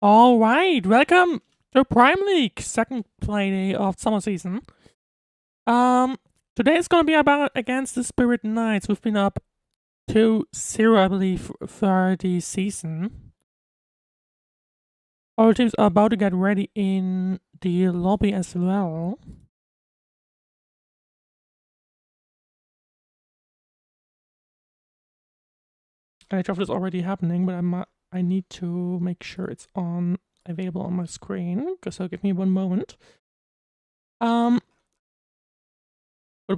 All right, welcome to Prime League, second Playday of summer season. Um, Today is gonna be about against the Spirit Knights. We've been up 2-0, I believe, for the season. Our teams are about to get ready in the lobby as well. NHL is already happening, but I need to make sure it's available on my screen. So give me one moment. But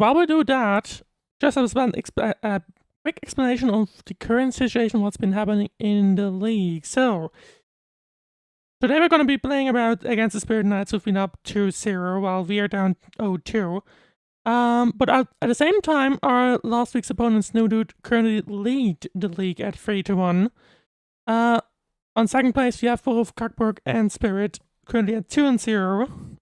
while we do that, just as a quick explanation of the current situation, what's been happening in the league. So, today we're going to be playing against the Spirit Knights, who've been up 2-0, while we are down 0-2. But at the same time, our last week's opponent, Snowdude, currently lead the league at 3-1. On second place, we have both Cockburg and Spirit, currently at 2-0.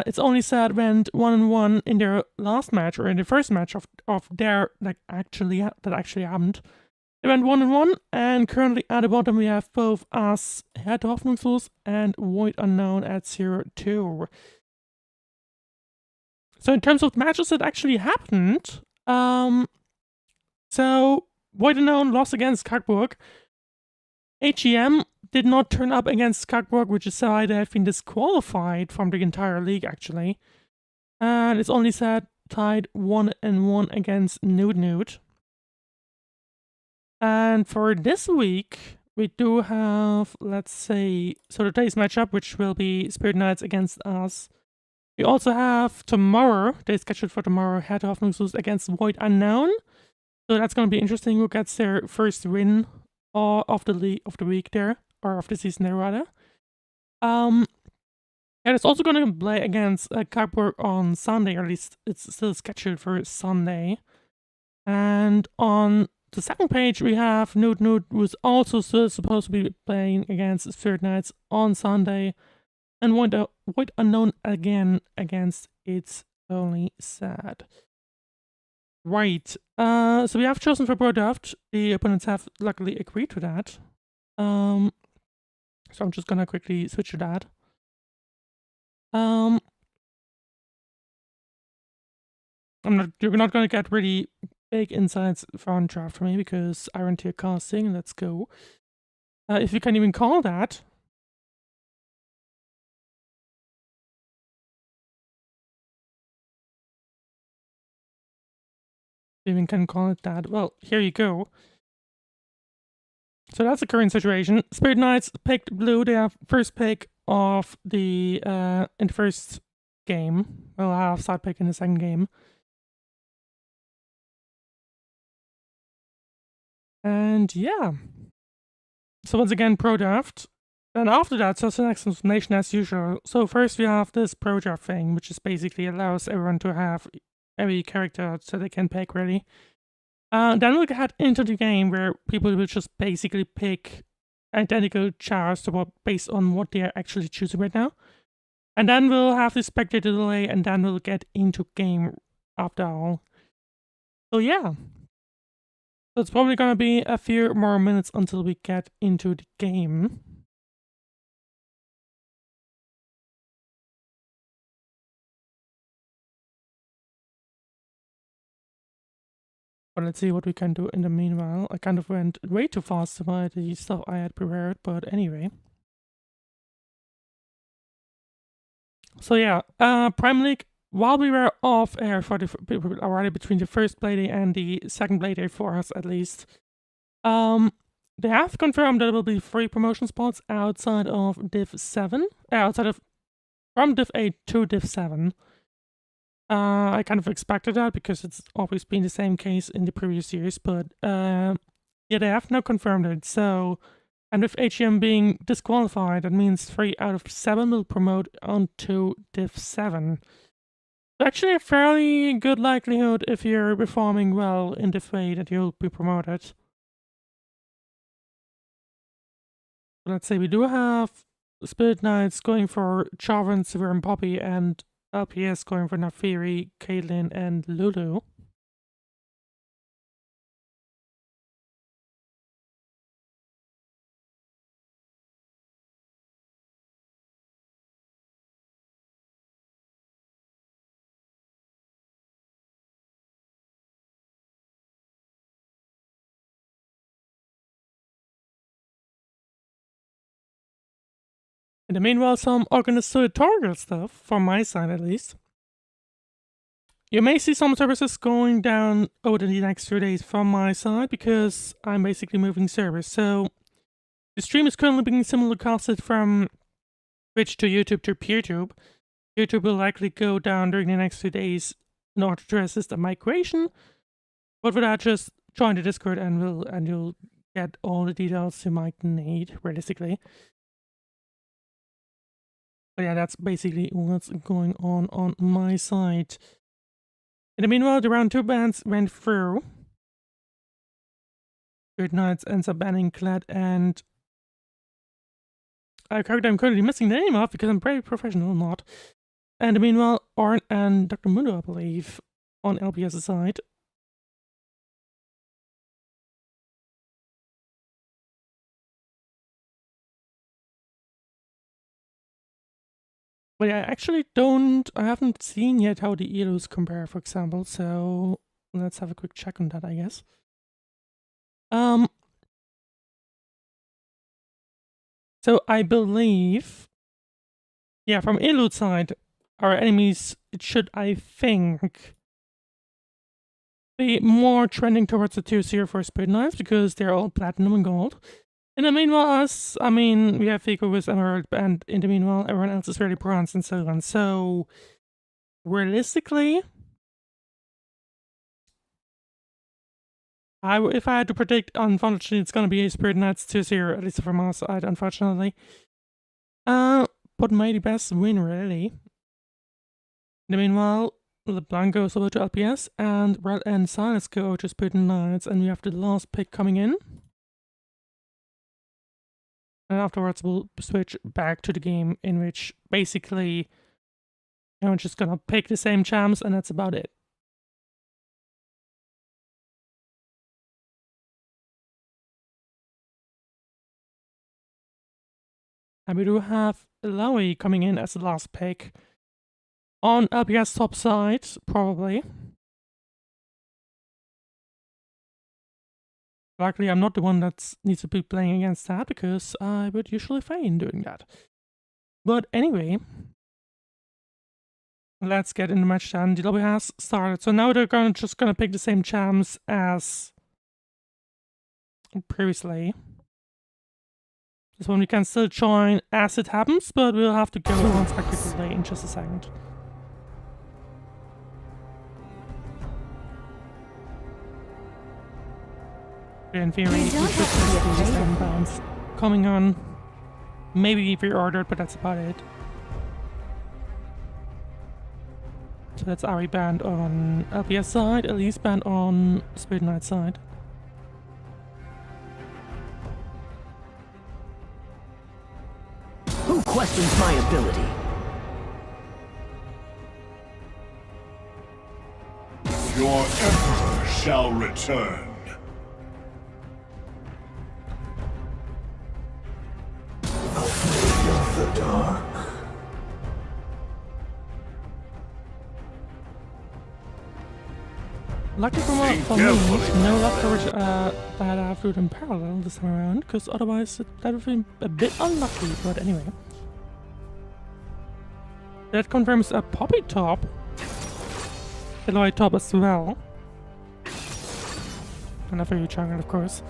It's only sad went 1-1 in their last match, or in the first match of their that actually happened. They went 1-1, and currently at the bottom we have both us, Herr Hoffnungslos, and Void Unknown at 0-2. So in terms of matches that actually happened, so Void Unknown lost against Cockburg. HEM did not turn up against Skagborg, which is why they have been disqualified from the entire league, actually. And it's only tied 1-1 against Nude. And for this week, we do have, let's say, so today's matchup, which will be Spirit Knights against us. We also have tomorrow, they scheduled for tomorrow, Herr Hoffnungslos against Void Unknown. So that's going to be interesting. Who gets their first win of the week there, or of the season there rather. And it's also going to play against Cockburg on Sunday, or at least it's still scheduled for Sunday. And on the second page, we have Nude, who's also still supposed to be playing against Spirit Knights on Sunday, and Void Unknown again against It's Only Sad. Right. So we have chosen for Brodraft. The opponents have luckily agreed to that. So I'm just gonna quickly switch to that. You're not gonna get really big insights from draft for me because Iron Tier casting. Let's go. If you can even call that. Even can call it that. Well, here you go. So that's the current situation. Spirit Knights picked blue. They have first pick of the in the first game. We'll have side pick in the second game. And yeah. So once again, pro draft. And after that, so the next explanation as usual. So first we have this pro draft thing, which is basically allows everyone to have every character so they can pick really. Then we'll head into the game where people will just basically pick identical chars based on what they are actually choosing right now. And then we'll have the spectator delay, and then we'll get into game after all. So yeah. So it's probably gonna be a few more minutes until we get into the game. But let's see what we can do in the meanwhile. I kind of went way too fast by the stuff I had prepared, but anyway. So yeah, Prime League, while we were off air for already between the first Playday and the second Playday for us at least, they have confirmed that there will be 3 promotion spots outside of Div 7, from Div 8 to Div 7. I kind of expected that because it's always been the same case in the previous years, but yeah, they have now confirmed it. So, and with HM being disqualified, that means 3 out of 7 will promote onto Div 7. So actually a fairly good likelihood if you're performing well in Div 8 that you'll be promoted. Let's say we do have Spirit Knights going for Jarvan, Sivir, and Poppy, and LPS going for Nafiri, Caitlyn, and Lulu. In the meanwhile, some organizatorial stuff, from my side at least. You may see some services going down over the next few days from my side, because I'm basically moving servers. So, the stream is currently being simulcasted from Twitch to YouTube to PeerTube. YouTube will likely go down during the next few days in order to assist a migration. But for that, just join the Discord and you'll get all the details you might need, realistically. But yeah, that's basically what's going on my side. In the meanwhile, the round 2 bans went through. Spirit Knights ends up banning Clad and a character I'm currently missing the name of because I'm very professional, not. And meanwhile, Arn and Dr. Mundo, I believe, on LPS's side. But yeah, I haven't seen yet how the elos compare, for example, so let's have a quick check on that, I guess. So I believe, yeah, from Elude side, our enemies, it should, I think, be more trending towards the 2-0 for Spirit Knights because they're all platinum and gold. In the meanwhile, us, I mean, we have Vico with Emerald, and in the meanwhile, everyone else is really bronze and so on. So, realistically, if I had to predict, unfortunately, it's going to be a Spirit Knights 2-0, at least from our side, unfortunately. But may the best win, really. In the meanwhile, LeBlanc goes over to LPS, and Red and Silas go to Spirit Knights, and we have the last pick coming in. And afterwards, we'll switch back to the game in which basically everyone's just gonna pick the same champs, and that's about it. And we do have Lowy coming in as the last pick on LPS top side, probably. Luckily, I'm not the one that needs to be playing against that, because I would usually feign doing that. But anyway, let's get in the match then. The lobby has started. So now they're just gonna pick the same champs as previously. This one we can still join as it happens, but we'll have to go on spectacle delay in just a second. In theory, we should see the same bounce coming on. Maybe if you're ordered, but that's about it. So that's Ari banned on LPS side, Elise banned on Spirit Knight side. Who questions my ability? Your Emperor shall return. Of the dark. Lucky for me, no luck coverage that I have to do it in parallel this time around, because otherwise that would be a bit unlucky, but anyway. That confirms a Poppy top. Eloy top as well. And a fairy jungle, of course.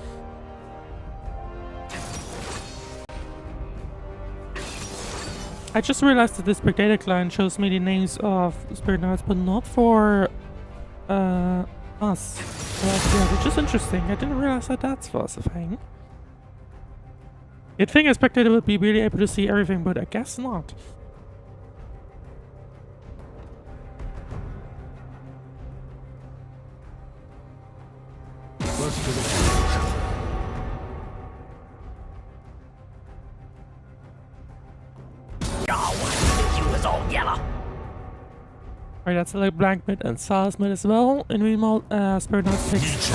I just realized that this big data client shows me the names of Spirit Knights, but not for us. Yeah, which is interesting. I didn't realize that that was a thing. You'd think a spectator would be really able to see everything, but I guess not. Alright, that's a like blank mid and Silas mid as well. In meanwhile, Spirit Knight picks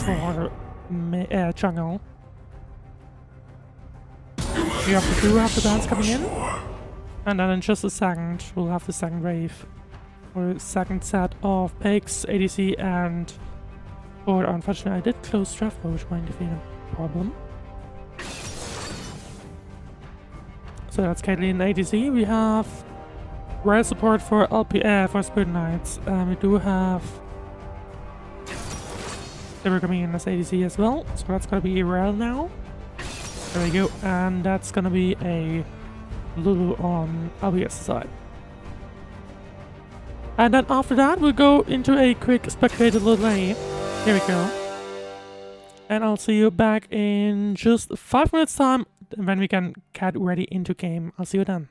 for jungle. We have the bands coming in. And then in just a second, we'll have the second wave. Or second set of picks, ADC and... Or unfortunately, I did close draft mode, which might be a problem. So that's Caitlyn ADC. We have rare support for for Spirit Knights. We do have they were coming in as ADC as well. So that's gonna be rare now. There we go. And that's gonna be a Lulu on LBS side. And then after that, we'll go into a quick spectator lane. Here we go. And I'll see you back in just 5 minutes time when we can get ready into game. I'll see you then.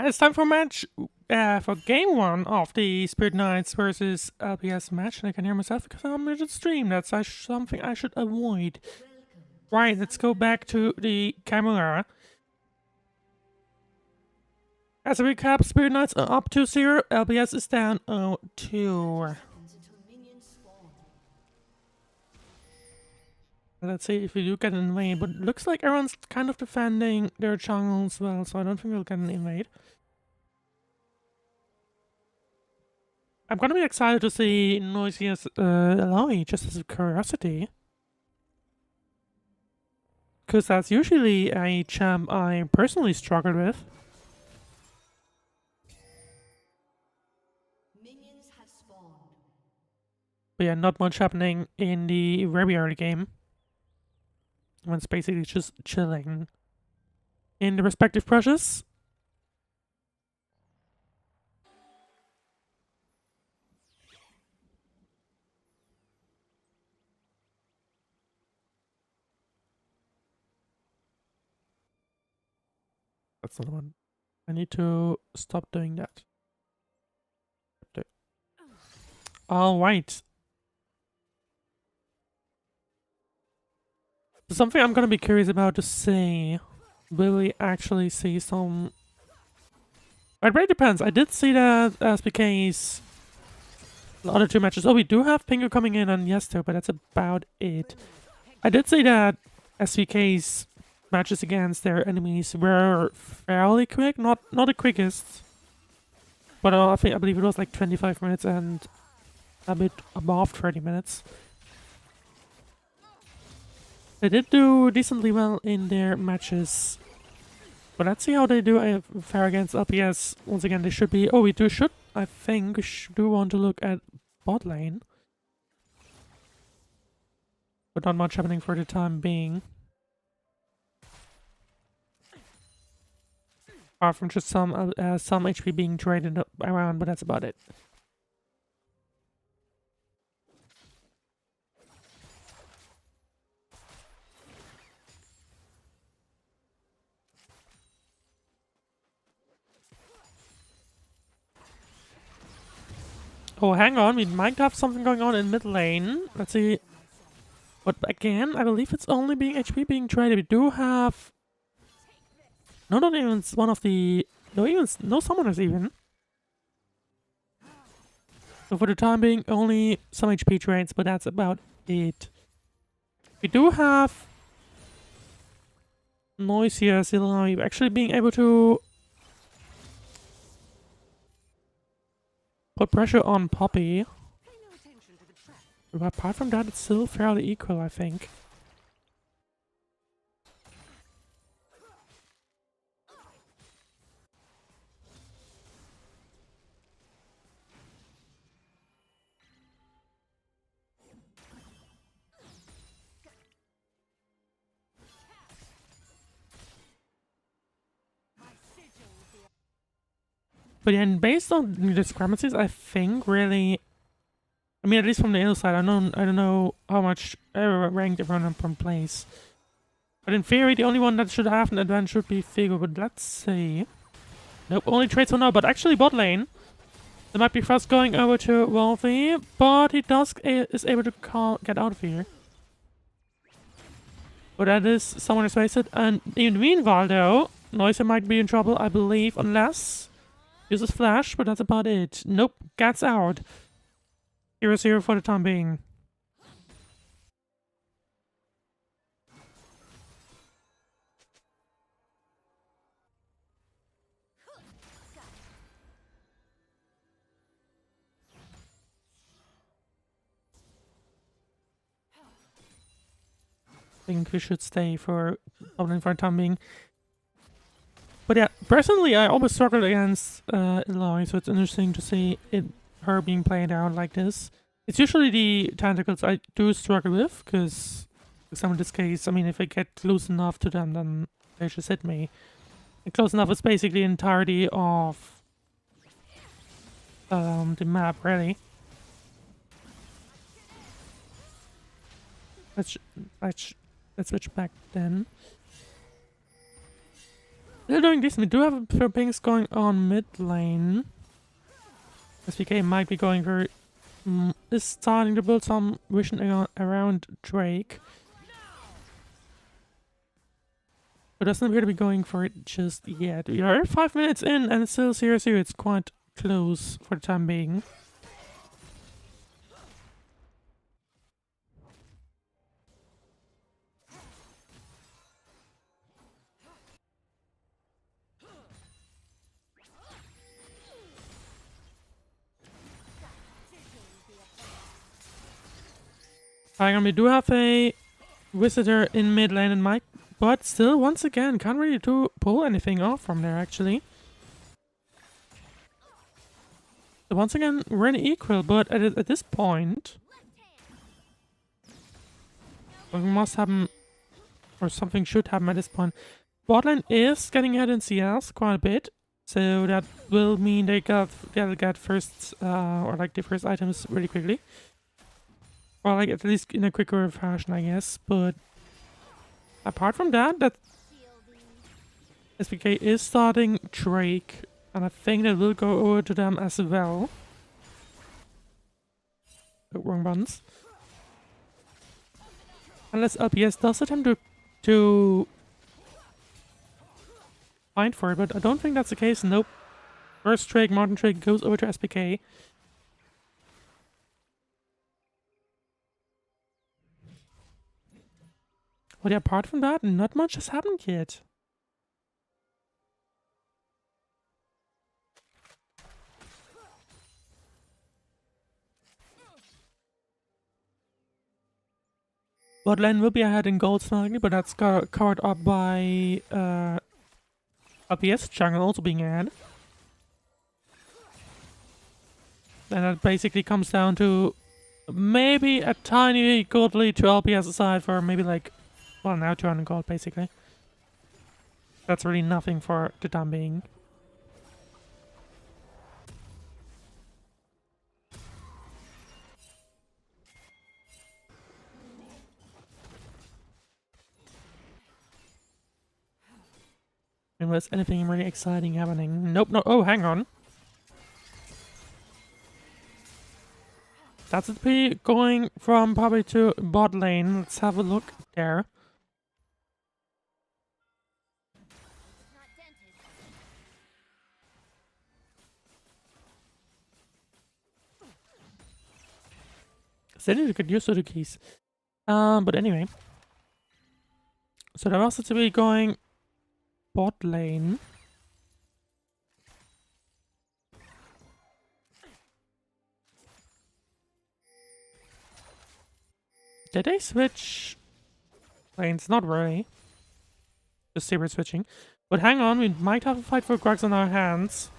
And it's time for for game 1 of the Spirit Knights versus LPS match. And I can hear myself because I'm in the stream. That's something I should avoid. Right, let's go back to the camera. As a recap, Spirit Knights are up 2-0, LPS is down 0-2. Let's see if we do get an invade, but it looks like everyone's kind of defending their jungle as well, so I don't think we'll get an invade. I'm gonna be excited to see Noisia's Aloy, just as a curiosity. Because that's usually a champ I personally struggle with. But yeah, not much happening in the very early game. When it's basically just chilling in the respective brushes. That's not the one. I need to stop doing that. Alright. Something I'm gonna be curious about to see. Will we actually see some... It really depends. I did see that SPK's the other 2 matches. Oh, we do have Pingu coming in on Yesto, but that's about it. I did see that SPK's matches against their enemies were fairly quick. Not the quickest. But I believe it was like 25 minutes and a bit above 30 minutes. They did do decently well in their matches. But let's see how they do fare against LPS. Once again, they should be... Oh, I think we do want to look at bot lane. But not much happening for the time being. Apart from just some HP being traded around, but that's about it. Oh, hang on, we might have something going on in mid lane. Let's see. But again, I believe it's only being HP being traded. We do have... No, not even one of the... No summoners even. So for the time being, only some HP trades, but that's about it. We do have... Noisia still actually being able to... put pressure on Poppy. But apart from that, it's still fairly equal, I think. But yeah, based on the discrepancies, I think really... I mean, at least from the other side, I don't know how much ranked everyone from plays. But in theory, the only one that should have an advantage should be Figo. But let's see. Nope, only trades for now. But actually, bot lane. They might be first going over to Wolfie, but he is able to get out of here. But that is someone is wasted. And in the meanwhile, though, Noisia might be in trouble, I believe, unless uses flash. But that's about it. Nope, gets out. 0-0 for the time being. I think we should stay for the time being. But yeah, personally, I always struggled against Aloy, so it's interesting to see her being played out like this. It's usually the tentacles I do struggle with, because in this case, I mean, if I get close enough to them, then they just hit me. And close enough is basically the entirety of the map, really. Let's switch back then. They're doing decent. We do have a pair of pings going on mid lane. SPK might be going very... is starting to build some vision around Drake. But doesn't appear to be going for it just yet. We are 5 minutes in and it's still 0-0. It's quite close for the time being. Hang on, we do have a visitor in mid lane and Mike, but still, once again, can't really pull anything off from there, actually. So once again, really equal, but at this point, something must happen, or something should happen at this point. Bot lane is getting ahead in CS quite a bit, so that will mean they'll get first, or like the first items really quickly. Or like at least in a quicker fashion, I guess. But apart from that, SPK is starting Drake, and I think that will go over to them as well. Oh, wrong buttons. Unless LPS does attempt to find for it, but I don't think that's the case. Nope. First Drake, Martin Drake goes over to SPK. But apart from that, not much has happened yet. Bot lane will be ahead in gold slightly, but that's covered up by LPS jungle also being ahead. And that basically comes down to maybe a tiny gold lead to LPS aside for maybe like, well, now 200 gold basically. That's really nothing for the time being. Unless anything really exciting happening. Nope, no. Oh, hang on. That's it. Going from probably to bot lane. Let's have a look there. Still need to get used to the keys. But anyway. So there was to be going bot lane. Did they switch lanes? Not really. Just saber switching. But hang on, we might have a fight for Grags on our hands.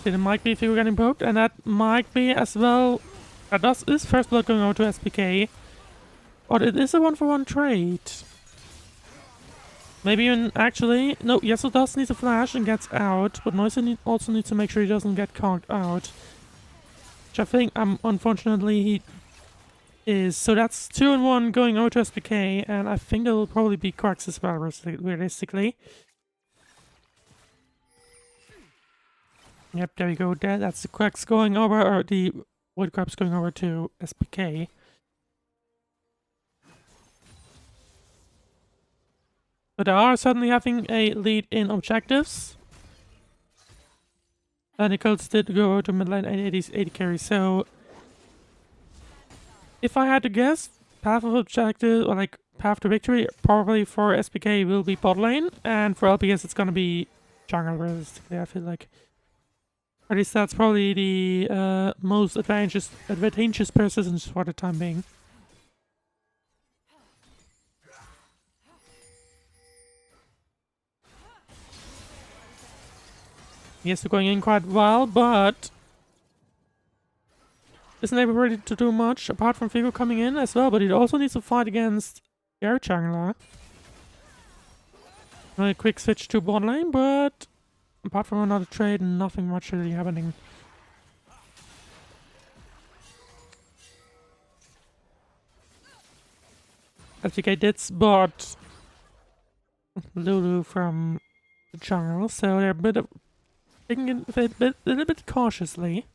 So it might be if we're getting poked, and that might be as well. That is first blood going over to SPK. But it is a 1-for-1 trade. Maybe even actually... No, Yasuo does need a flash and gets out, but Noise also needs to make sure he doesn't get conked out. Which I think, unfortunately, he is. So that's 2-1 going over to SPK, and I think there will probably be cracks as well, realistically. Yep, there we go. That's the cracks going over, or the wood crabs going over to SPK. But they are certainly having a lead in objectives. And the Colts did go over to mid lane 80 carry, so... If I had to guess, path of objective, or like path to victory, probably for SPK will be bot lane, and for LPS it's gonna be jungle, realistically, I feel like. At least that's probably the most advantageous persistence for the time being. Yes, they're going in quite well, but isn't able ready to do much apart from Figo coming in as well, but it also needs to fight against air jungler. A quick switch to bot lane, but apart from another trade, nothing much really happening. SPK did spot Lulu from the jungle, so they're a bit of taking it a little bit cautiously.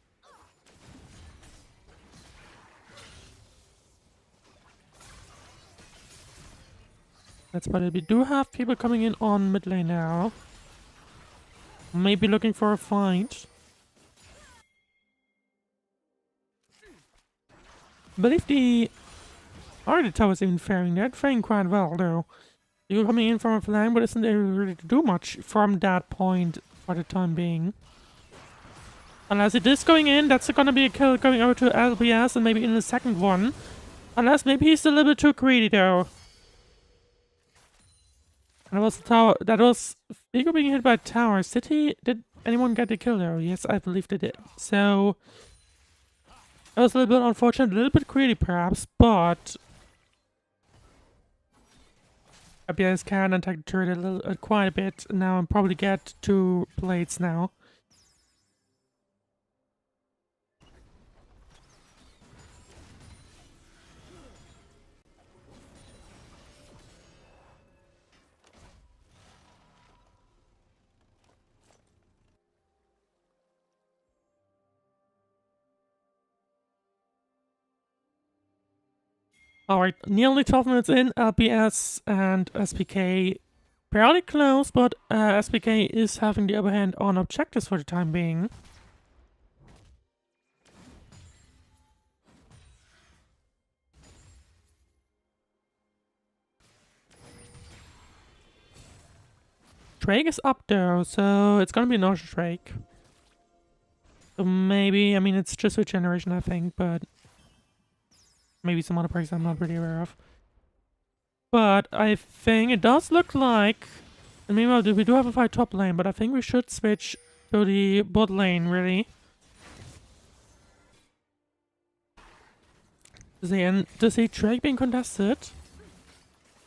That's about it. We do have people coming in on mid lane now. Maybe looking for a fight. I believe the Arctic tower is even faring. They're faring quite well though. You're coming in from a flank, but isn't able really to do much from that point for the time being. Unless it is going in, that's gonna be a kill going over to LBS and maybe in the second one. Unless maybe he's a little bit too greedy though. And it was the tower. That was Vigo being hit by tower. Did anyone get the kill though? Yes, I believe they did. So it was a little bit unfortunate, a little bit greedy perhaps, but LBS can attack the turret quite a bit now and probably get 2 plates now. Alright, nearly 12 minutes in, LPS and SPK fairly close, but SPK is having the upper hand on objectives for the time being. Drake is up though, so it's gonna be an Ocean Drake. So maybe, I mean, it's just regeneration, I think, but maybe some other perks I'm not really aware of. But I think it does look like, and meanwhile we do have a fight top lane, but I think we should switch to the bot lane, really. To see Drake being contested.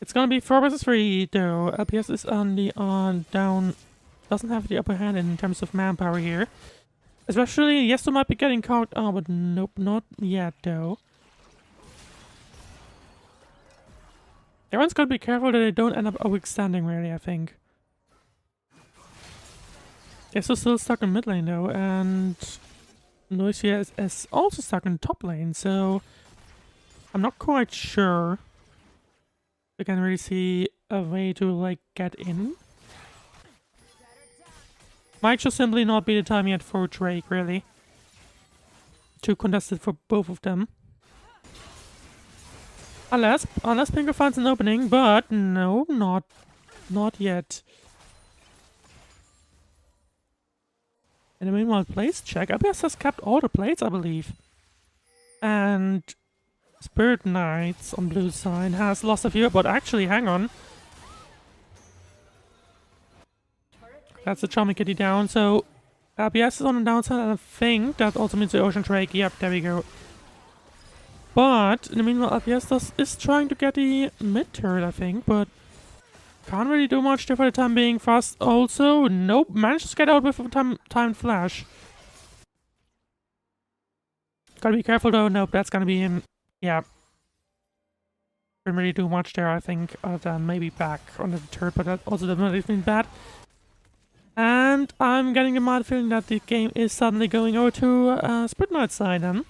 It's gonna be 4 versus 3 though. LPS is on the down, doesn't have the upper hand in terms of manpower here. Especially Yesto might be getting caught out, but nope, not yet though. Everyone's gotta be careful that they don't end up overextending, really, I think. Yesto's still stuck in mid lane though, and Noisia is also stuck in top lane, so I'm not quite sure I can really see a way to, like, get in. Might just simply not be the time yet for Drake, really. Too contested for both of them. Unless Pinker finds an opening, but no, not yet. In the meanwhile, place check. LPS has kept all the plates, I believe. And Spirit Knights on blue side has lost a few, but actually, hang on. That's the Charming Kitty down, so LPS is on the downside, and I think that also means the Ocean Drake. Yep, there we go. But in the meanwhile, LPS is trying to get the mid turret, I think, but can't really do much there for the time being. Fast also, nope, managed to get out with a timed flash. Gotta be careful though, nope, that's gonna be him. Yeah. Didn't really do much there, I think, other than maybe back on the turret, but that also does not even bad. And I'm getting the mild feeling that the game is suddenly going over to Spirit Knight's side then.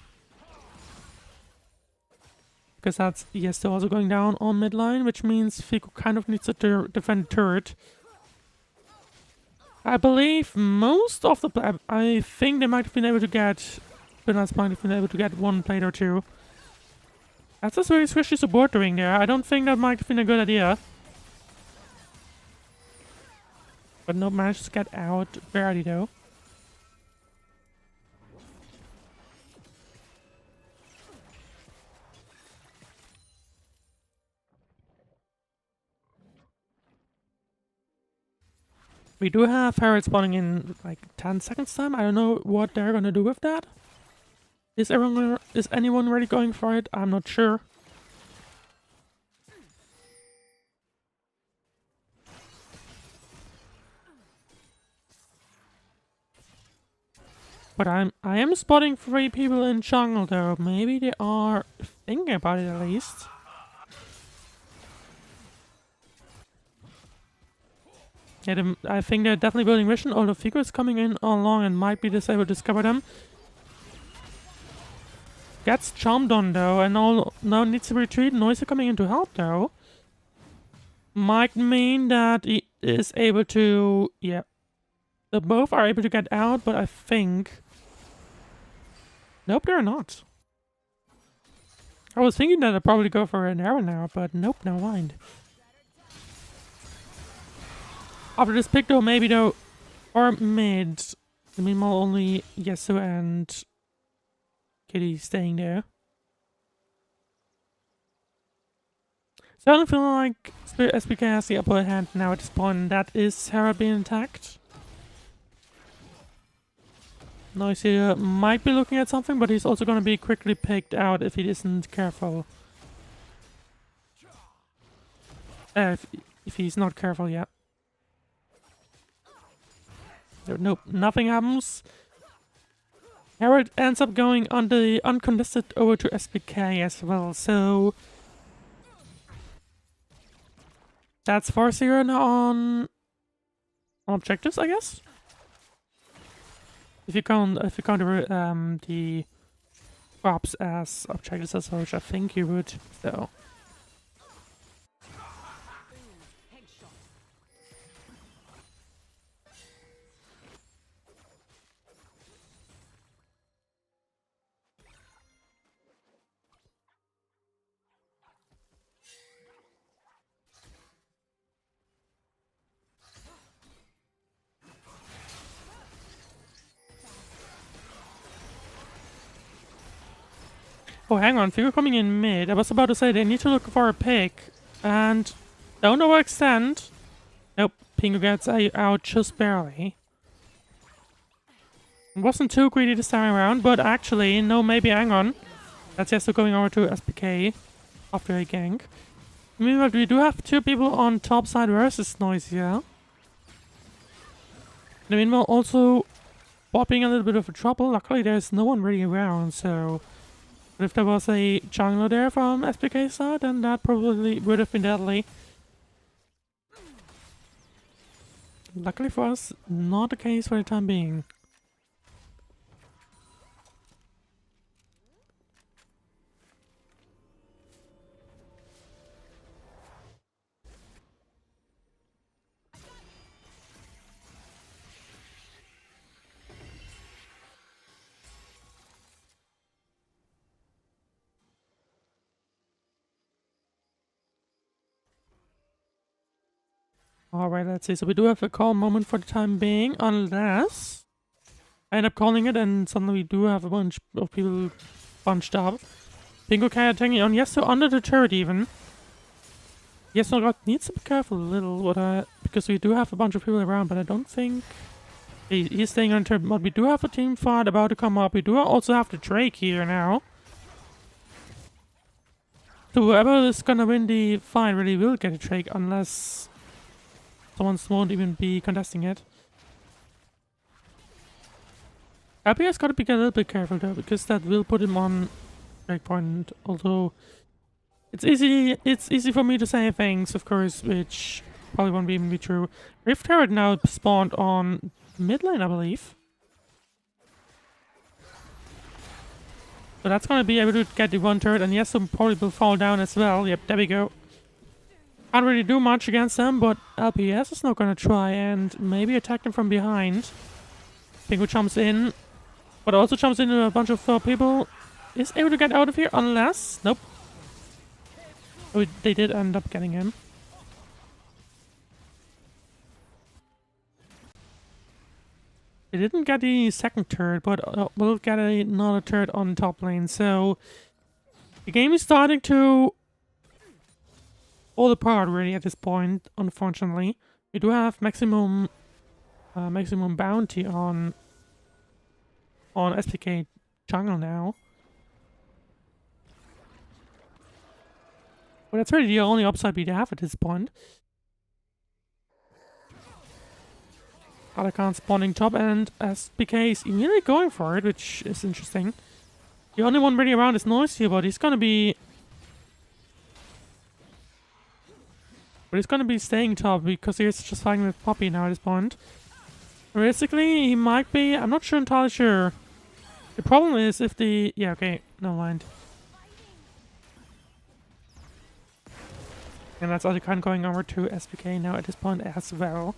Because that's Yesto also going down on mid line, which means Fico kind of needs to defend the turret. I believe most of the I think they might have been able to get Spirit Knight's might have been able to get 1 plate or 2. That's just very squishy support doing there. I don't think that might have been a good idea. But no, managed to get out barely though. We do have Herald spawning in like 10 seconds time. I don't know what they're gonna do with that. Is anyone really going for it? I'm not sure. But I am spotting 3 people in jungle though. Maybe they are thinking about it at least. Yeah, I think they're definitely building vision. All the figures coming in along and might be able to discover them. Gets chomped on though, and now needs to retreat. Noisy coming in to help though. Might mean that he is able to, yeah. They both are able to get out, but I think... Nope, they're not. I was thinking that I'd probably go for an arrow now, but nope, never mind. After this pick though, maybe though, or mid. Meanwhile, only Yesu and Kitty staying there. So I don't feel like Spirit SPK has the upper hand now at this point. That is Hera being attacked. Noisy might be looking at something, but he's also going to be quickly picked out if he isn't careful. If he's not careful yet. Nope, nothing happens. Herod ends up going on the uncontested over to SPK as well, so... That's 4-0 now on objectives, I guess? If you count the crops as objectives as well, which I think you would, so... Oh, hang on, figure coming in mid. I was about to say they need to look for a pick, and don't overextend. Nope, Pingu gets out just barely. Wasn't too greedy this time around, but actually, no, maybe hang on. That's just going over to SPK after a gank. Meanwhile, we do have two people on top side versus Noisy, yeah. Meanwhile, also popping a little bit of a trouble. Luckily, there's no one really around, so... But if there was a jungler there from SPK's side, then that probably would have been deadly. Luckily for us, not the case for the time being. Alright, let's see. So we do have a call moment for the time being, unless I end up calling it and suddenly we do have a bunch of people bunched up. Bingo attacking on Yeso under the turret even. Yeso needs to be careful a little, because we do have a bunch of people around, but I don't think he's staying on turret. But we do have a team fight about to come up. We do also have the Drake here now. So whoever is gonna win the fight really will get a Drake, unless... someone won't even be contesting it. LPS gotta be a little bit careful though, because that will put him on breakpoint. Although it's easy for me to say things, of course, which probably won't even be true. Rift Turret now spawned on mid lane, I believe. So that's gonna be able to get the one turret, and yes, some probably will fall down as well. Yep, there we go. Can't really do much against them, but LPS is not gonna try and maybe attack them from behind. Pingu jumps in, but also jumps into a bunch of people. Is able to get out of here, unless... Nope. Oh, they did end up getting him. They didn't get the second turret, but we'll get another turret on top lane. So the game is starting to fall apart really at this point, unfortunately. We do have maximum bounty on SPK jungle now. But that's really the only upside we have at this point. Alakan spawning top, and SPK is immediately going for it, which is interesting. The only one really around is Noisy, but he's gonna be But he's gonna be staying top because he's just fighting with Poppy now at this point. Realistically, he might be. I'm not sure entirely sure. The problem is if the... Yeah, okay. No mind. And that's Otacon going over to SPK now at this point as well.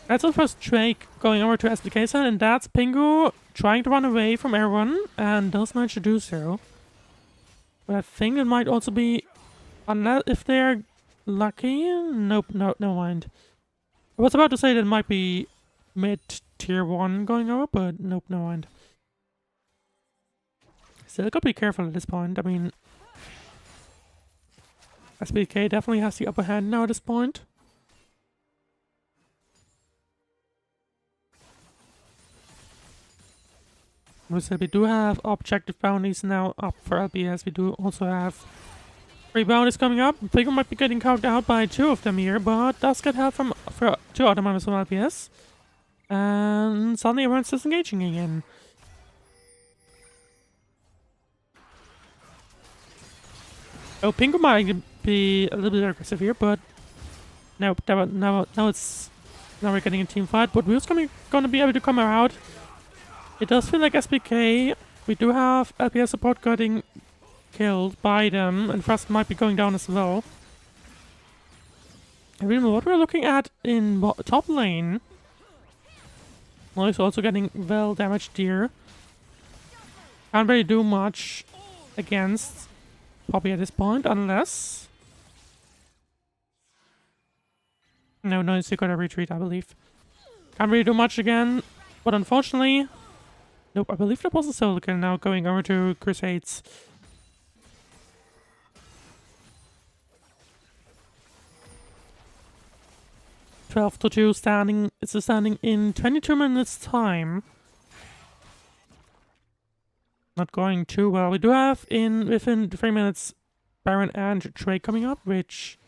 That's the first Drake going over to SPK side, and that's Pingu trying to run away from everyone and does manage to do so. But I think it might also be... Unless if they're lucky... Nope, no mind. I was about to say that it might be mid-tier 1 going over, but nope, no mind. Still gotta be careful at this point. I mean, SPK definitely has the upper hand now at this point. We do have objective bounties now up for LPS. We do also have 3 bounties coming up. Figure might be getting counted out by 2 of them here, but does get help from 2 other members from LPS. And suddenly everyone's disengaging again. Oh, Pingu might be a little bit aggressive here, but nope, now we're getting a team fight. But who's gonna be able to come out? It does feel like SPK. We do have LPS support getting killed by them, and Frost might be going down as well. I remember what we're looking at in top lane. Well, he's also getting well damaged here. Can't really do much against Poppy at this point, unless... No, he's still gonna retreat, I believe. Can't really do much again, but unfortunately... Nope, I believe that was a solo kill now going over to Crusades. (12-2) standing. It's a standing in 22 minutes time. Not going too well. We do have within 3 minutes Baron and Drake coming up, which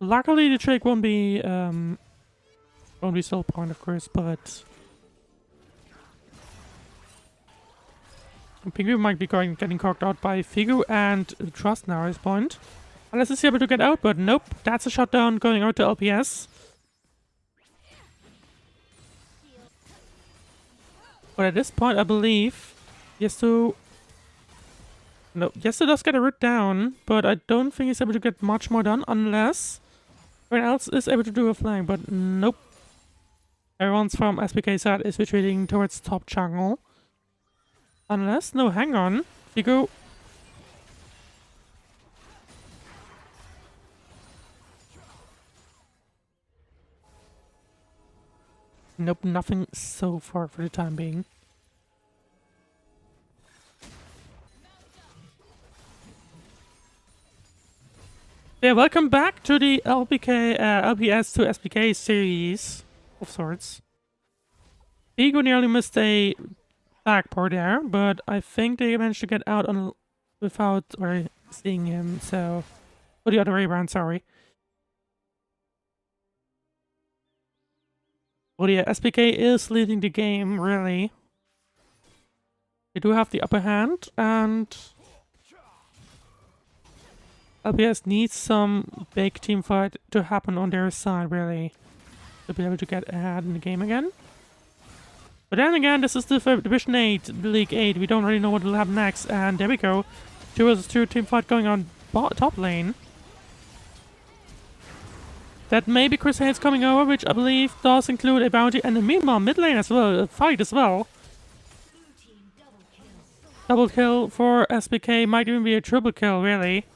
luckily the Drake won't be soul point, of course, but Pingu might be getting cocked out by Figu and Trust now at this point. Unless he's able to get out, but nope. That's a shutdown going out to LPS. But at this point, I believe Yestu... No, Yestu does get a root down, but I don't think he's able to get much more done unless everyone else is able to do a flank, but nope. Everyone's from SPK side is retreating towards top jungle. Unless... No, hang on. Figu... Nope, nothing so far for the time being. Yeah, welcome back to the LPS to SPK series of sorts. Figu nearly missed a backboard there, but I think they managed to get out on without seeing him, so... Or the other way around, sorry. Well, yeah, SPK is leading the game, really. They do have the upper hand, and LPS needs some big team fight to happen on their side, really, to be able to get ahead in the game again. But then again, this is the Division 8, League 8. We don't really know what will happen next, and there we go. 2 vs 2 team fight going on top lane. That may be Crusades coming over, which I believe does include a bounty, and meanwhile mid lane as well, a fight as well. Double kill for SPK, might even be a triple kill, really.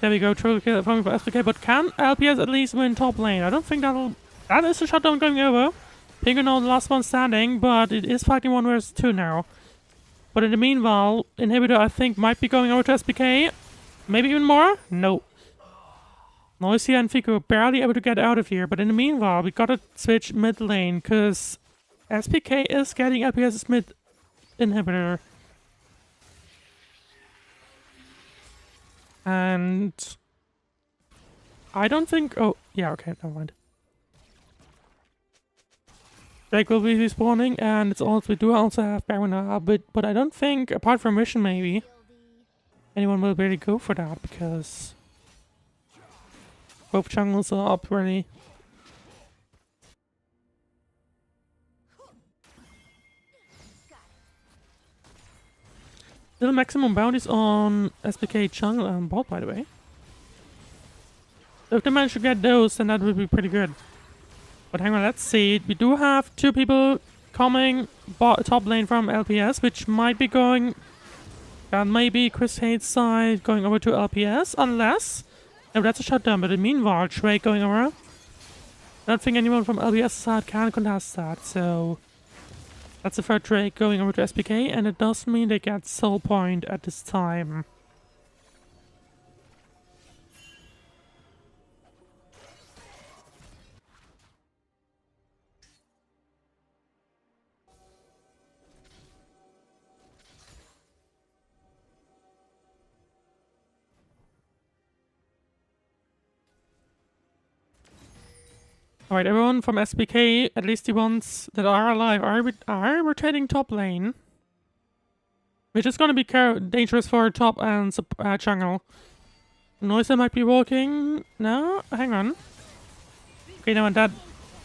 There we go, triple kill for SPK, but can LPS at least win top lane? I don't think that is a shutdown going over. Pingu now the last one standing, but it is fighting 1 vs 2 now. But in the meanwhile, Inhibitor I think might be going over to SPK. Maybe even more? No. Noisia and Figu barely able to get out of here, but in the meanwhile, we gotta switch mid lane, because SPK is getting LPS's mid inhibitor. And I don't think... Oh, yeah, okay, never mind. Drake will be respawning, and it's also we do also have Baron up, but I don't think, apart from Vision maybe, anyone will really go for that, because both jungles are up really. Little maximum bounties on SPK jungle and bot, by the way. So if they manage to get those, then that would be pretty good. But hang on, let's see. We do have 2 people coming top lane from LPS, which might be going... That may be Chris Hayes' side going over to LPS, unless... No, that's a shutdown, but meanwhile, Drake going over. I don't think anyone from LPS side can contest that, so... That's the third Drake going over to SPK, and it does mean they get Soul Point at this time. Alright, everyone from SPK, at least the ones that are alive, are rotating top lane. Which is gonna be dangerous for top and jungle. Noisa might be walking. No, hang on. Okay, now that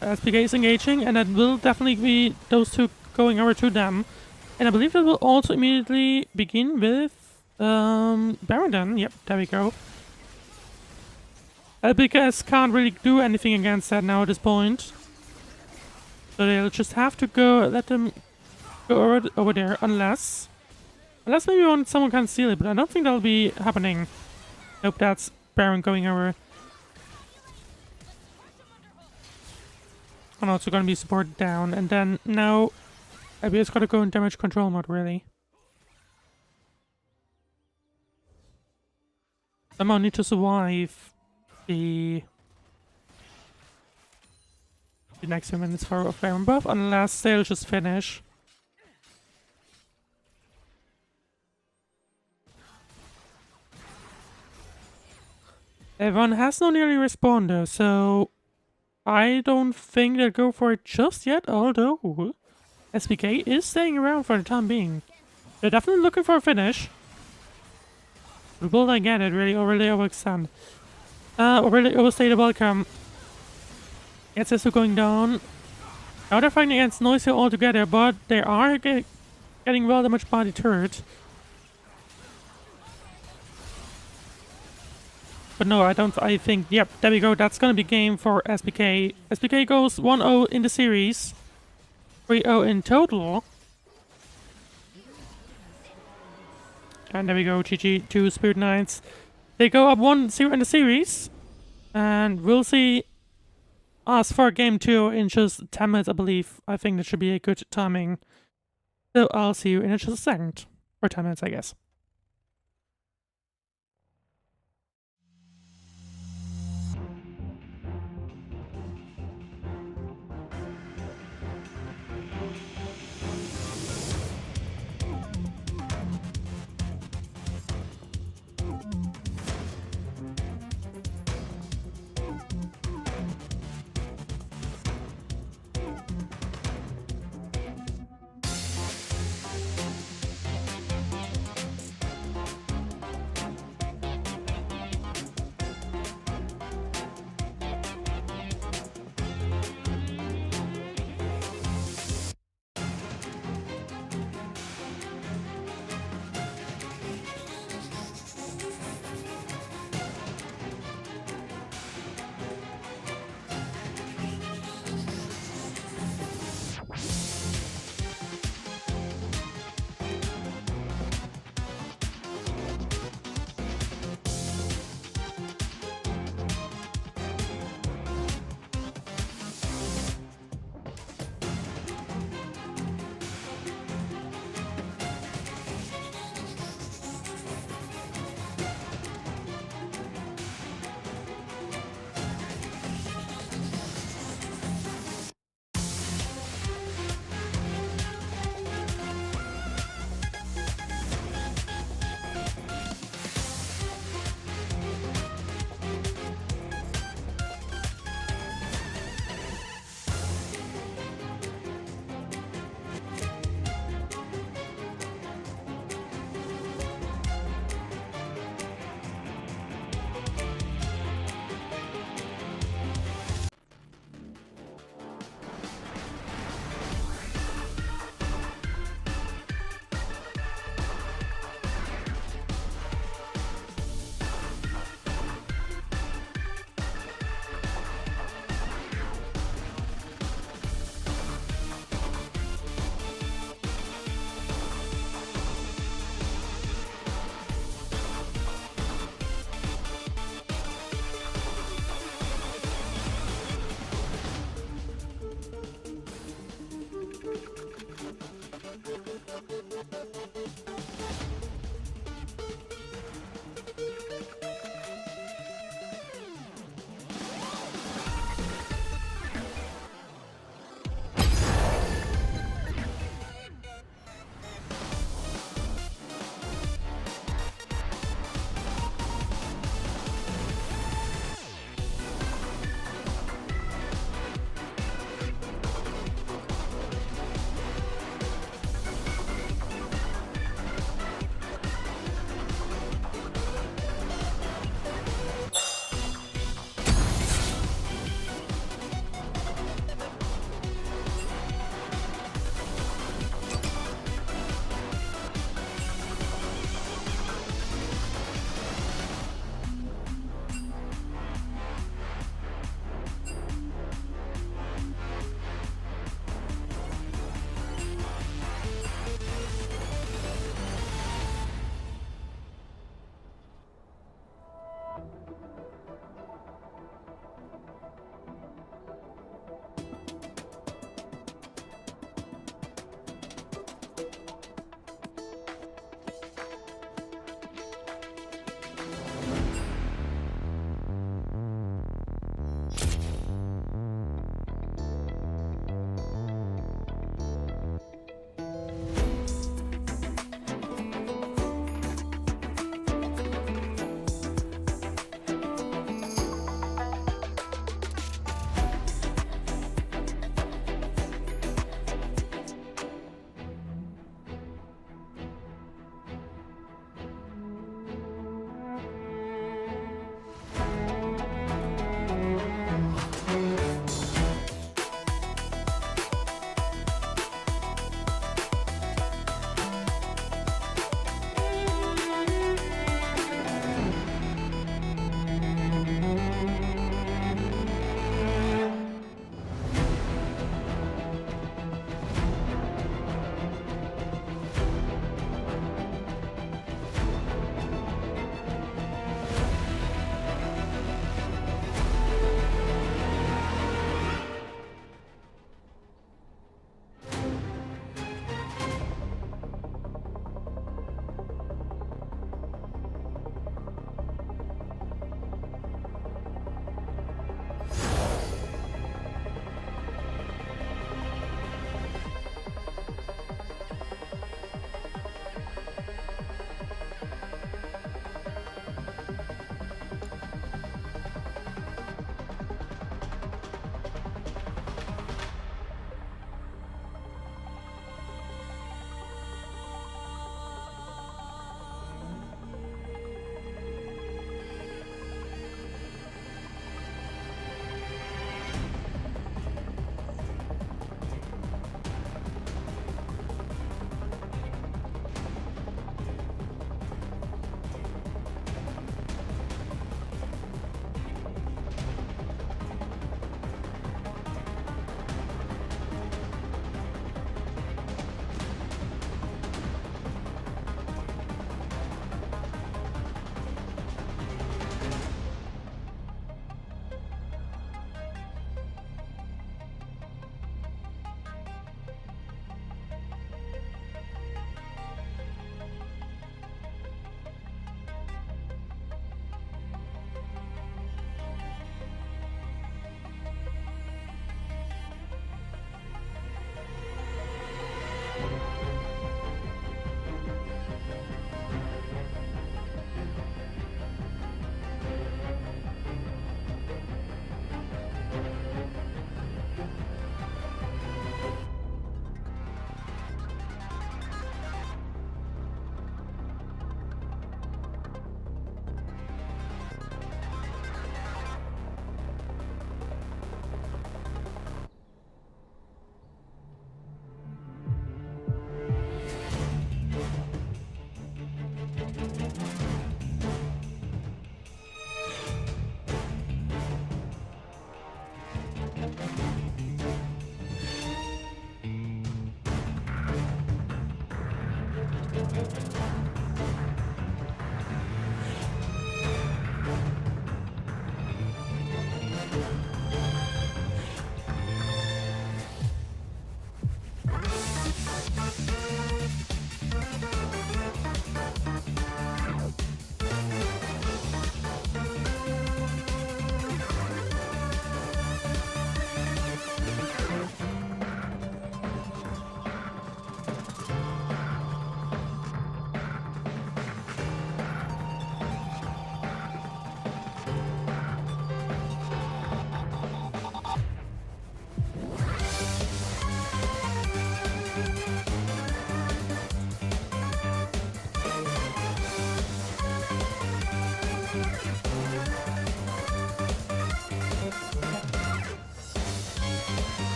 SPK is engaging, and that will definitely be those 2 going over to them. And I believe that will also immediately begin with Baron. Yep, there we go. LPS can't really do anything against that now at this point. So they'll just have to go, let them go over there, unless maybe someone can steal it, but I don't think that'll be happening. Nope, that's Baron going over. Oh no, it's gonna be support down, and then now LPS gotta go in damage control mode, really. Somehow need to survive the next few minutes for a Baron buff, unless they'll just finish. Everyone has no nearly responder, so I don't think they'll go for it just yet, although SPK is staying around for the time being. They're definitely looking for a finish. But will they get it, really, or will they overextend? Or really overstay the welcome. It's also going down. Now they're fighting against Noise here altogether, but they are getting well damaged by the turret. But no, I think, yep, there we go. That's gonna be game for SPK. SPK goes 1-0 in the series. 3-0 in total. And there we go, GG to Spirit Knights. They go up 1-0 in the series. And we'll see us for game 2 in just 10 minutes, I believe. I think that should be a good timing. So I'll see you in just a second. Or 10 minutes, I guess.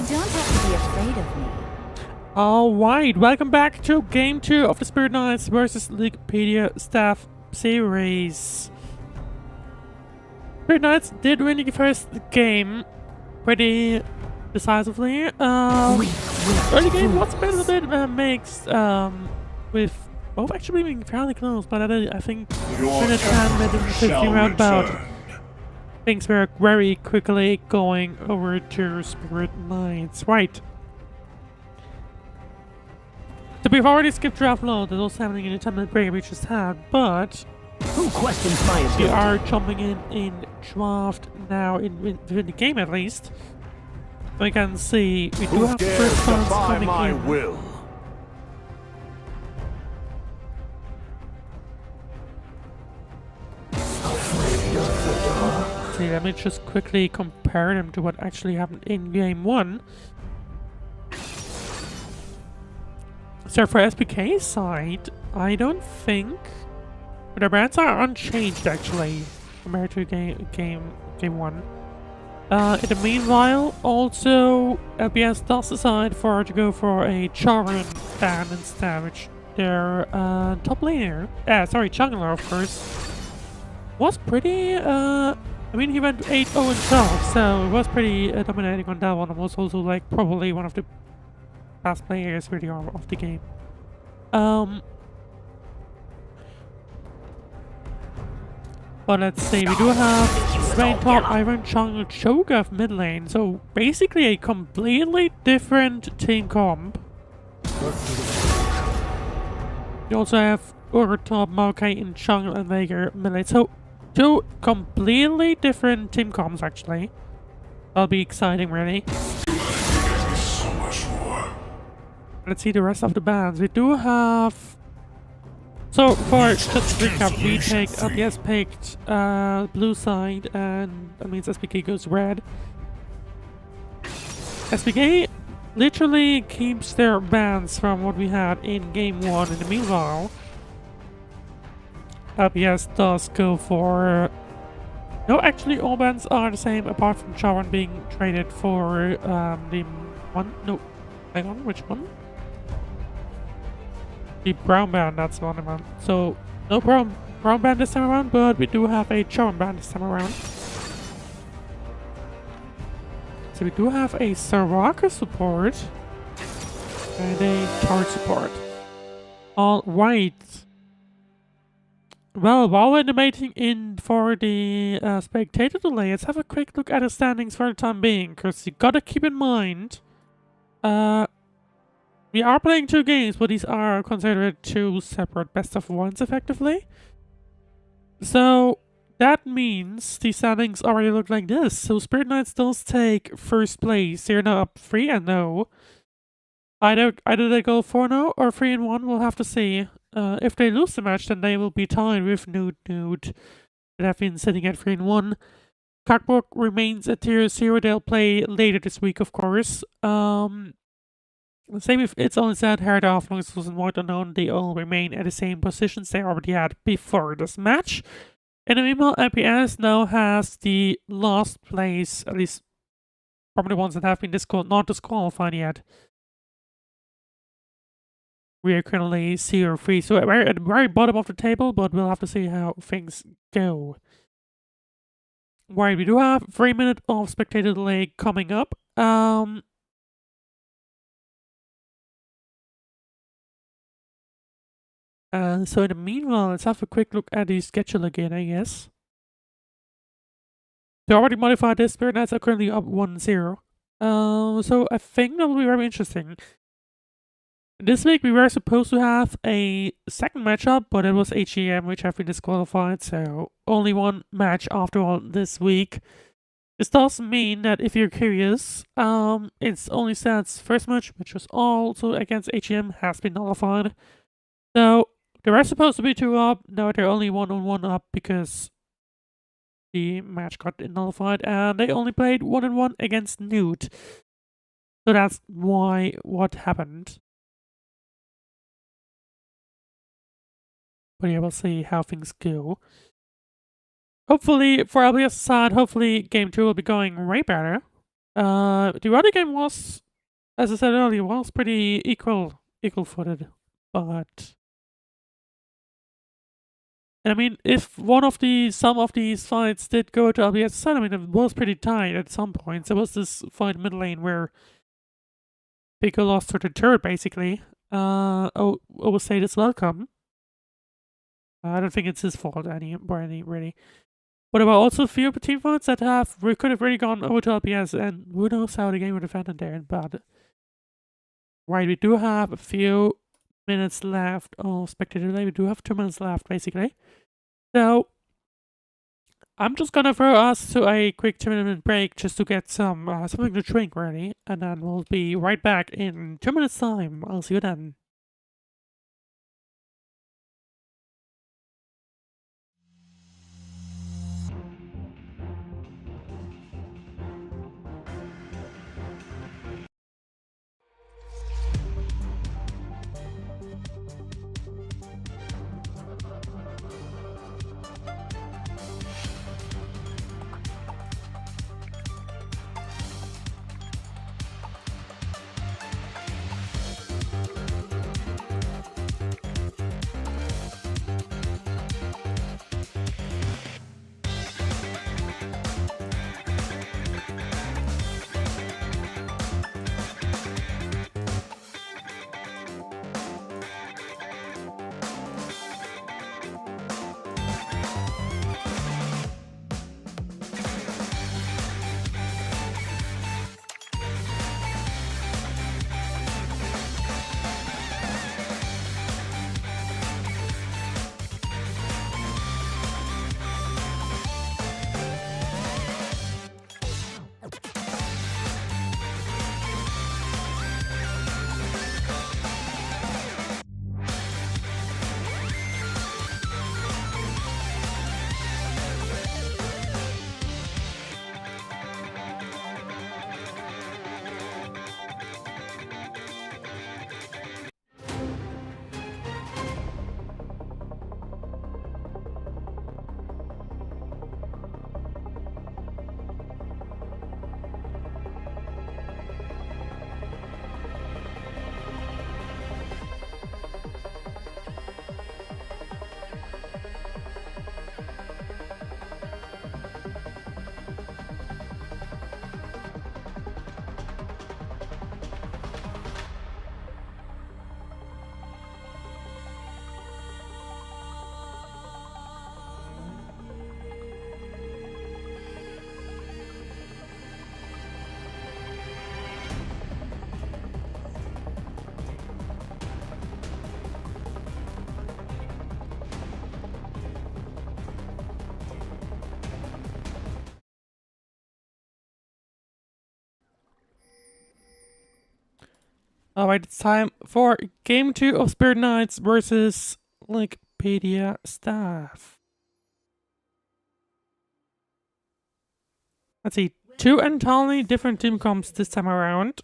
don't have to be afraid of me. Alright, welcome back to Game 2 of the Spirit Knights vs. Leaguepedia Staff Series. Spirit Knights did win the first game pretty decisively. Early game was a little bit mixed, with both actually being fairly close, but I think Your in the 10 minute effort shall 50 round bout, return. things were very quickly going over to Spirit Knights. Right. So we've already skipped draft load, that was happening in the 10 minute break we just had, but Who questions my ability? we are jumping in draft now, within the game at least. We can see we do Who have dares first cards defy coming my in. will? See, let me just quickly compare them to what actually happened in game 1. So for SPK's side, I don't think their brands are unchanged actually compared to game 1. In the meanwhile, also LBS does decide to go for a Charon ban instead, which their top laner, jungler of course, was pretty. I mean, he went 8-0 himself, so it was pretty dominating on that one. And was also like probably one of the best players really of the game. But let's see, we do have Rain top, Iron Jungle, Cho'Gath mid lane, so basically a completely different team comp. You also have Ur top, Maokai in Jungle and Veigar mid lane, so two completely different team comps actually. That'll be exciting really. So much more. Let's see the rest of the bands. We do have... So, for just to recap, we picked, LPS picked blue side, and that means SPK goes red. SPK literally keeps their bans from what we had in game 1. In the meanwhile, LPS does go for... No, actually all bans are the same, apart from Charon being traded for the one... No, hang on, which one? The brown band, that's the one I meant. So, no brown band this time around, but we do have a Charon band this time around. So we do have a Soraka support and a Tard support. Alright. Well, while we're debating in for the spectator delay, let's have a quick look at the standings for the time being, because you gotta keep in mind, we are playing 2 games, but these are considered 2 separate best of 1s effectively. So that means the standings already look like this. So Spirit Knights does take first place. They're now up 3-0. Either they go 4-0 or 3-1. We'll have to see. If they lose the match, then they will be tied with Nude that have been sitting at 3-1. Cockbrook remains at tier 0. They'll play later this week, of course. Same if it's only said Herda, as long as it wasn't more unknown, they all remain at the same positions they already had before this match. In the meanwhile, MPS now has the last place, at least probably the ones that have been not disqualified yet. We are currently 0-3, so we're at the very bottom of the table, but we'll have to see how things go. Right, we do have 3 minutes of spectator delay coming up. So in the meanwhile, let's have a quick look at the schedule again, I guess. They already modified this. Spirit Knights are currently up 1-0. So I think that will be very interesting. This week we were supposed to have a second matchup, but it was HEM, which have been disqualified, so only one match after all this week. This does mean that if you're curious, it's only Sad's first match, which was also against HEM, has been nullified. So they were supposed to be 2 up, now they're only 1-1 up because the match got nullified, and they only played 1-1 against Nude. So that's what happened. But yeah, we'll see how things go. Hopefully, for LBS side, hopefully game 2 will be going way better. The other game was, as I said earlier, was pretty equal-footed, but and I mean, if some of these fights did go to LBS side, I mean, it was pretty tight at some points. There was this fight mid lane where Pico lost to the turret, basically. Overstayed is welcome. I don't think it's his fault really. But there were also a few team fights that could have really gone over to LBS, and who knows how the game would have ended there. But right, we do have a few minutes left of spectator delay. We do have 2 minutes left, basically. So I'm just gonna throw us to a quick 2-minute break just to get some something to drink, really, and then we'll be right back in 2 minutes time. I'll see you then. Alright, it's time for Game 2 of Spirit Knights versus Leaguepedia staff. Let's see, 2 entirely different team comps this time around.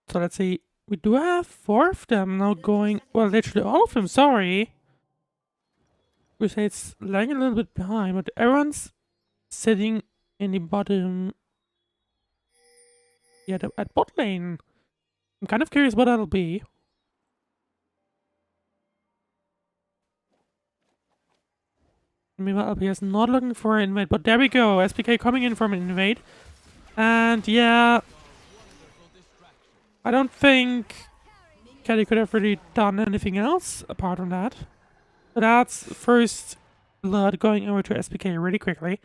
So let's see, we do have 4 of them now going, well, literally all of them, sorry. We say it's lagging a little bit behind, but everyone's sitting in the bottom. Yeah, at bot lane. I'm kind of curious what that'll be. Meanwhile, LPS not looking for an invade, but there we go. SPK coming in from an invade. And yeah, I don't think Kelly could have really done anything else apart from that. So that's first blood going over to SPK really quickly.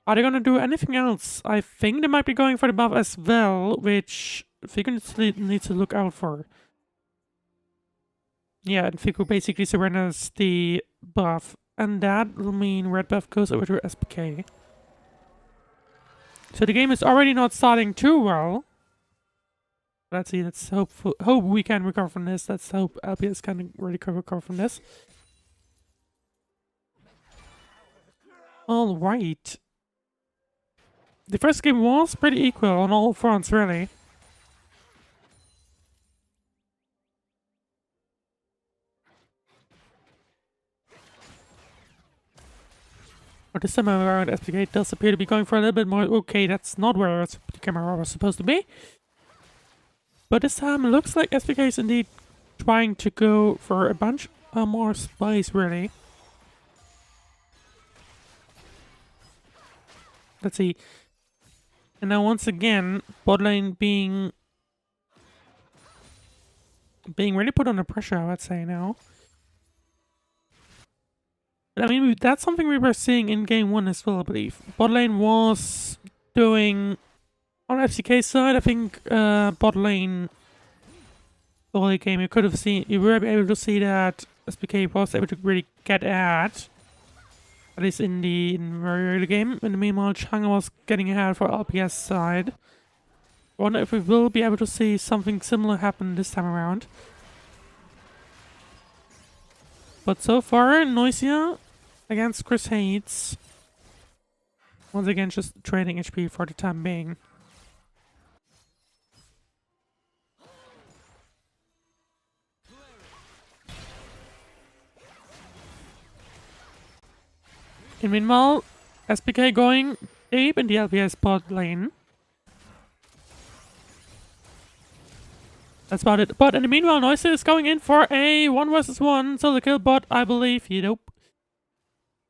Are they gonna do anything else? I think they might be going for the buff as well, which Fiku needs to look out for. Yeah, and Fiku basically surrenders the buff, and that will mean red buff goes over to SPK. So the game is already not starting too well. Let's see, let's hope we can recover from this. Let's hope LPS can really recover from this. Alright. The first game was pretty equal on all fronts, really. But this time around, SPK does appear to be going for a little bit more. Okay, that's not where the camera was supposed to be. But this time it looks like SPK is indeed trying to go for a bunch more space, really. Let's see. And now once again, bot lane being really put under pressure, I would say now. But I mean, that's something we were seeing in game 1 as well, I believe. Bot lane was doing, on FCK's side, I think bot lane the whole game, you were able to see that SPK was able to really get at least in the very early game. In the meanwhile, Chang was getting ahead for LPS side. Wonder if we will be able to see something similar happen this time around. But so far, Noisia against Chris Hates. Once again, just trading HP for the time being. And meanwhile, SPK going deep in the LPS bot lane. That's about it. But in the meanwhile, Noisia is going in for a 1 versus 1 solo kill, but I believe nope.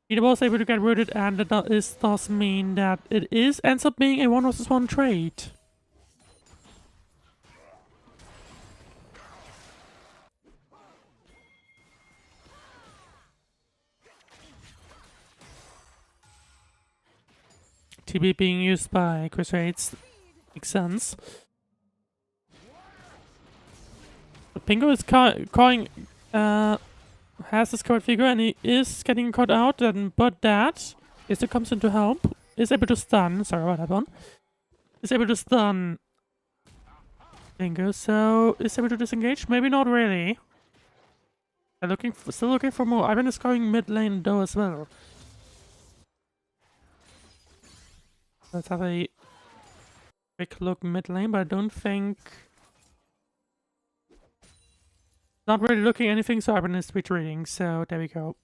He was able to get rooted, and this does mean that it ends up being a 1 versus 1 trade. TB being used by Chris Hates makes sense. But Pingo is has this card figure and he is getting caught out, but that is comes in to help. Is able to stun. Sorry about that one. Is able to stun Pingo, so is able to disengage. Maybe not really. They're still looking for more. Ivan is going mid lane though as well. Let's have a quick look mid lane, but I don't think. Not really looking anything, so Ivan is retreating, so there we go.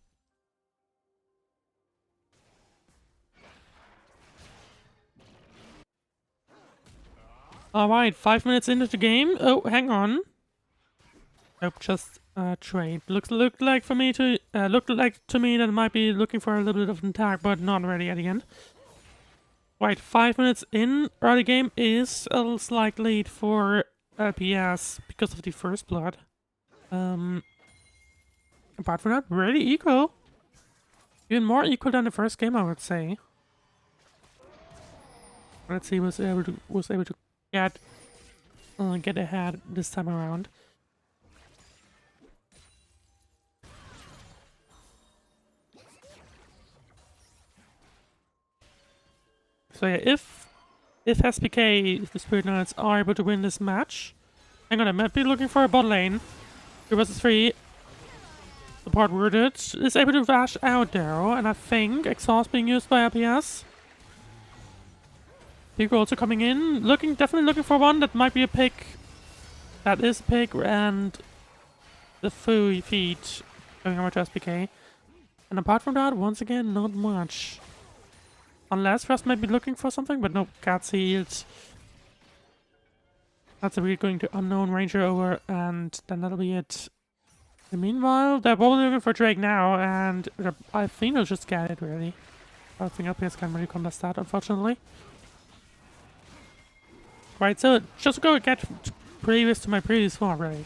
Alright, 5 minutes into the game. Oh, hang on. Nope, just trade. Looked like to me that it might be looking for a little bit of an attack, but not really at the end. Right, 5 minutes in, early game is a slight lead for LPS because of the first blood. Apart from that, really equal. Even more equal than the first game, I would say. Let's see, was able to get ahead this time around. So yeah, if SPK, the Spirit Knights, are able to win this match, hang on, I might be looking for a bot lane. 3 versus 3. Support worded is able to dash out there, and I think exhaust being used by LPS. People also coming in, definitely looking for one that might be a pick. That is a pick, and the feed going over to SPK. And apart from that, once again, not much. Unless Rust might be looking for something, but nope, cat sealed. That's a weird going to unknown ranger over, and then that'll be it. Meanwhile, they're probably looking for Drake now, and I think they'll just get it, really. I don't think LPS can really contest that, unfortunately. Right, so just to go get previous to my previous one, really.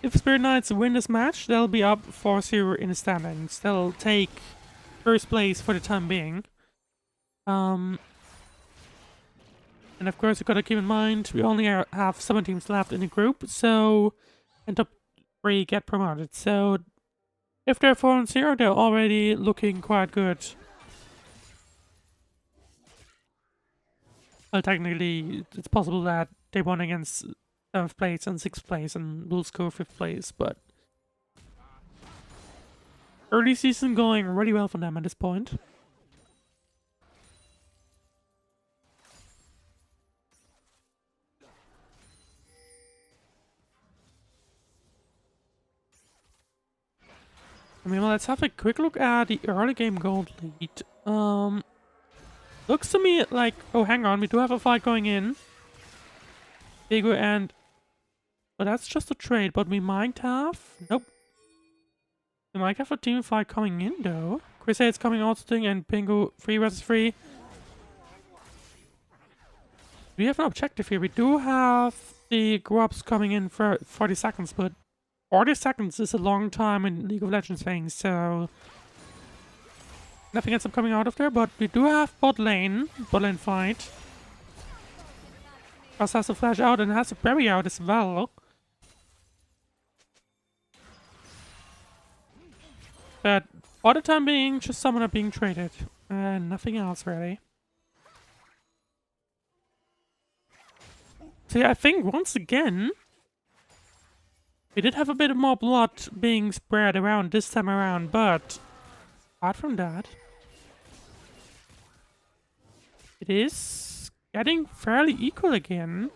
If Spirit Knights win this match, they'll be up 4-0 in the standings. They'll take first place for the time being. And of course, you've got to keep in mind, we only have 7 teams left in the group, so and top 3 get promoted. So if they're 4-0, they're already looking quite good. Well, technically, it's possible that they won against 7th place and 6th place and will score 5th place, but early season going really well for them at this point. I mean, well, let's have a quick look at the early game gold lead. Looks to me like... Oh, hang on. We do have a fight going in. Vigo and... But that's just a trade, but we might have... Nope. We might have a team fight coming in, though. Crusade's coming out thing and Pingu 3 versus 3. We have an objective here. We do have the grubs coming in for 40 seconds, but 40 seconds is a long time in League of Legends things, so... Nothing ends up coming out of there, but we do have bot lane fight. Us has to flash out and has to bury out as well. But for the time being, just summoner being traded. And nothing else really. So yeah, I think once again, we did have a bit more blood being spread around this time around, but apart from that, it is getting fairly equal again.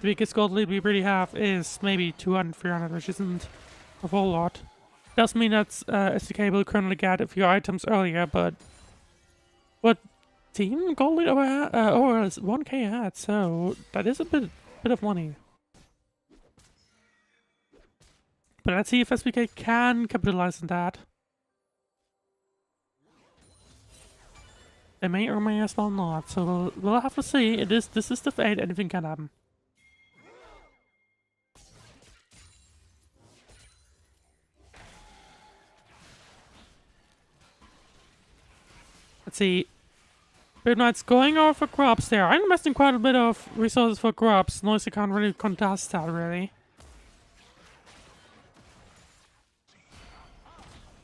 The biggest gold lead we really have is maybe 200, 300, which isn't a whole lot. Does mean that SDK will currently get a few items earlier, but what team gold lead over is 1k ahead, so that is a bit of money. But let's see if SBK can capitalize on that. They may or may as well not, so we'll have to see. This is the fate, anything can happen. Let's see. Spirit Knight's going over for crops there. I'm investing quite a bit of resources for crops. Noisy can't really contest that, really.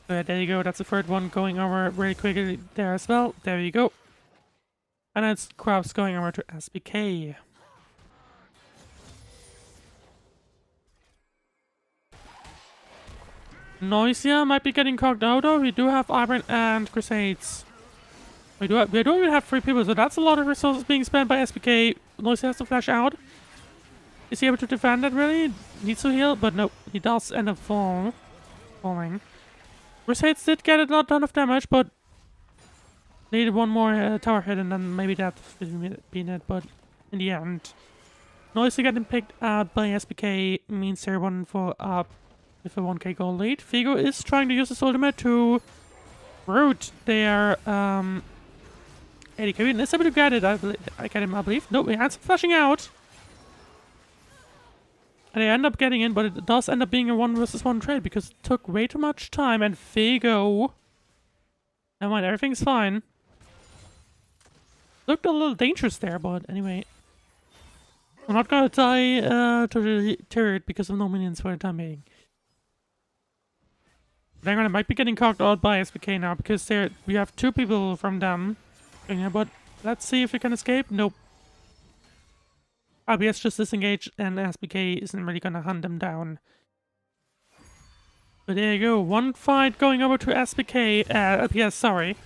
There you go, that's the third one going over really quickly there as well. There you go. And it's crops going over to SBK. Noisia might be getting cocked out though. We do have Iron and Crusades. We don't even have 3 people, so that's a lot of resources being spent by SBK. Noisia has to flash out. Is he able to defend that really? Needs to heal, but no, he does end up falling. Crusades did get a lot of damage, but needed one more tower hit and then maybe that would be it, but in the end, Noisia getting picked out by SBK means they're 1-4 up with a 1k gold lead. Figo is trying to use his ultimate to root their AD carry and is able to get it, I believe. No, he ends up flashing out. And they end up getting in, but it does end up being a 1 versus 1 trade because it took way too much time and Figo... Never mind, everything's fine. Looked a little dangerous there, but anyway. I'm not gonna die to the turret because of no minions for the time being. Hang on, I might be getting cocked out by SBK now because we have 2 people from them. Yeah, but let's see if we can escape. Nope. RBS just disengaged and SBK isn't really gonna hunt them down. But there you go, 1 fight going over to SBK, LPS, sorry.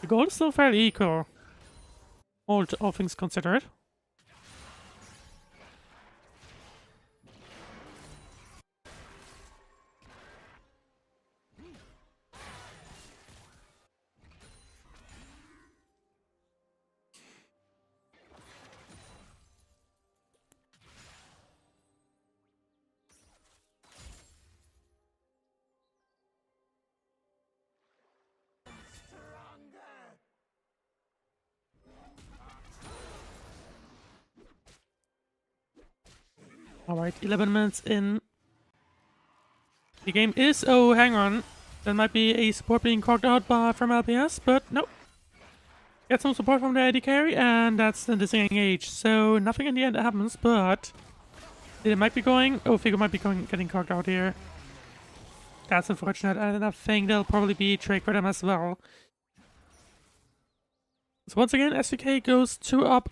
The goal is still fairly equal. All things considered. Alright, 11 minutes in. The game is... Oh, hang on. That might be a support being cocked out from LPS, but nope. Get some support from the AD carry, and that's the disengage. So, nothing in the end happens, but... It might be going... Oh, Figo might be getting cocked out here. That's unfortunate, and I think there'll probably be a trade for them as well. So once again, SDK goes 2 up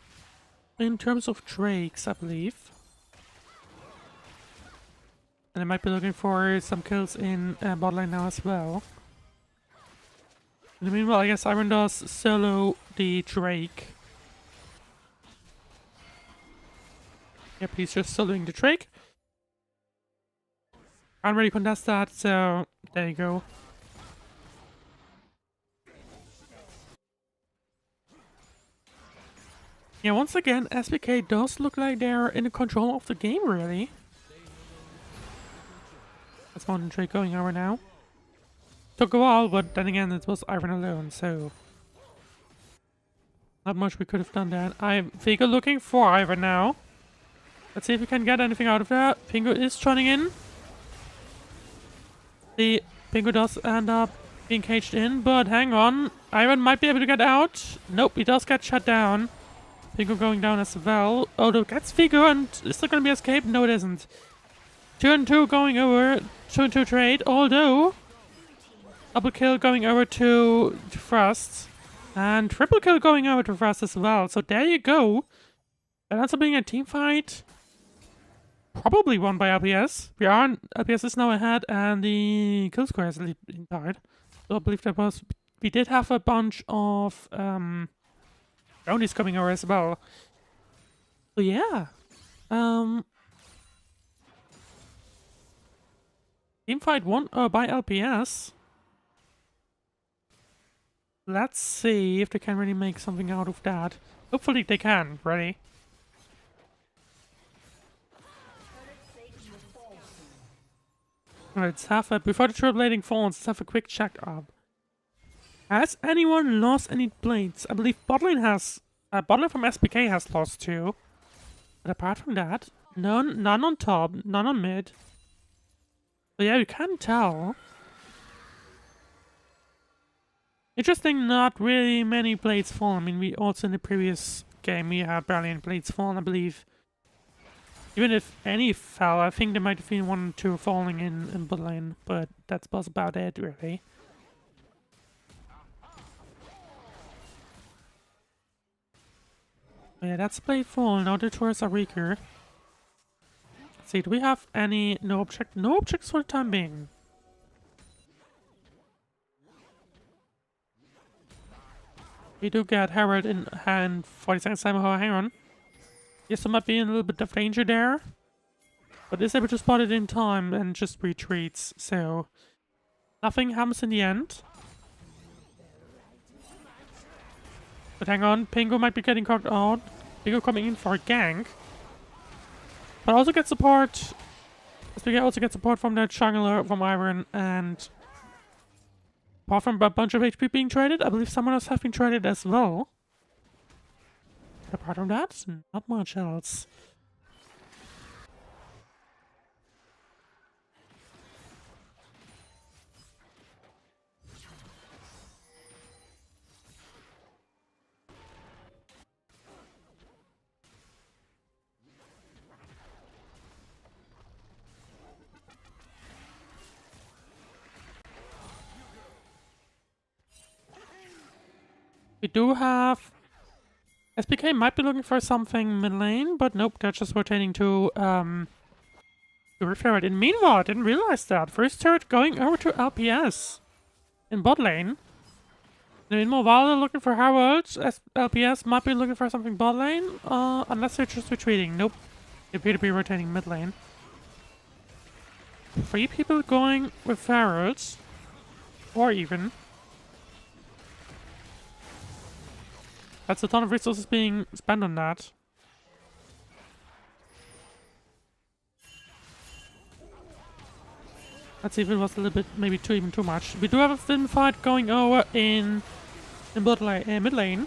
in terms of drakes, I believe. And I might be looking for some kills in bot lane now as well. In the meanwhile, I guess Iron does solo the Drake. Yep, he's just soloing the Drake. Can't really contest that, so there you go. Yeah, once again, SBK does look like they're in control of the game, really. That's one Drake going over now. Took a while, but then again, it was Iron alone, so not much we could have done there. I'm Vega looking for Ivan now. Let's see if we can get anything out of that. Pingu is joining in. The Pingu does end up being caged in, but hang on. Ivan might be able to get out. Nope, he does get shut down. Pingu going down as well. Oh, no, gets Vigo, and is there going to be escape? No, it isn't. 2 and 2 going over. 2 and 2 trade, although double kill going over to Frost. And triple kill going over to Frost as well. So there you go. That ends up being a team fight. Probably won by LPS. LPS is now ahead, and the kill score has been tied. So I believe that was... We did have a bunch of brownies coming over as well. So yeah. Team fight won by LPS. Let's see if they can really make something out of that. Hopefully they can. Ready? Let's have a... Before the turbulating falls, let's have a quick check up. Has anyone lost any blades? I believe Botlane has... Botlane from SBK has lost 2. But apart from that, none on top, none on mid. So yeah, you can tell. Interesting, not really many blades fallen. I mean, we also in the previous game, we had barely any blades fallen, I believe. Even if any fell, I think there might have been 1 or 2 falling in bot lane, but that's about it, really. But yeah, that's blade fall. Now the turrets are weaker. Let's see, do we have any... No object? No objects for the time being. We do get Herald in hand 40 seconds time. Oh, hang on. Yes, there might be a little bit of danger there. But is able to spot it in time and just retreats, so... Nothing happens in the end. But hang on, Pingu might be getting cocked out. Pingu coming in for a gank. But also get support. We also get support from the jungler, from Iron, and... Apart from a bunch of HP being traded, I believe someone else has been traded as well. But apart from that, not much else. We do have... SPK might be looking for something mid lane, but nope, they're just rotating to refer it. And meanwhile, I didn't realize that. First turret going over to LPS in bot lane. And meanwhile, while they're looking for Heralds, LPS might be looking for something bot lane, unless they're just retreating. Nope, they appear to be rotating mid lane. 3 people going with Heralds, or even. That's a ton of resources being spent on that. Let's see if it was a little bit, maybe even too much. We do have a thin fight going over in mid lane.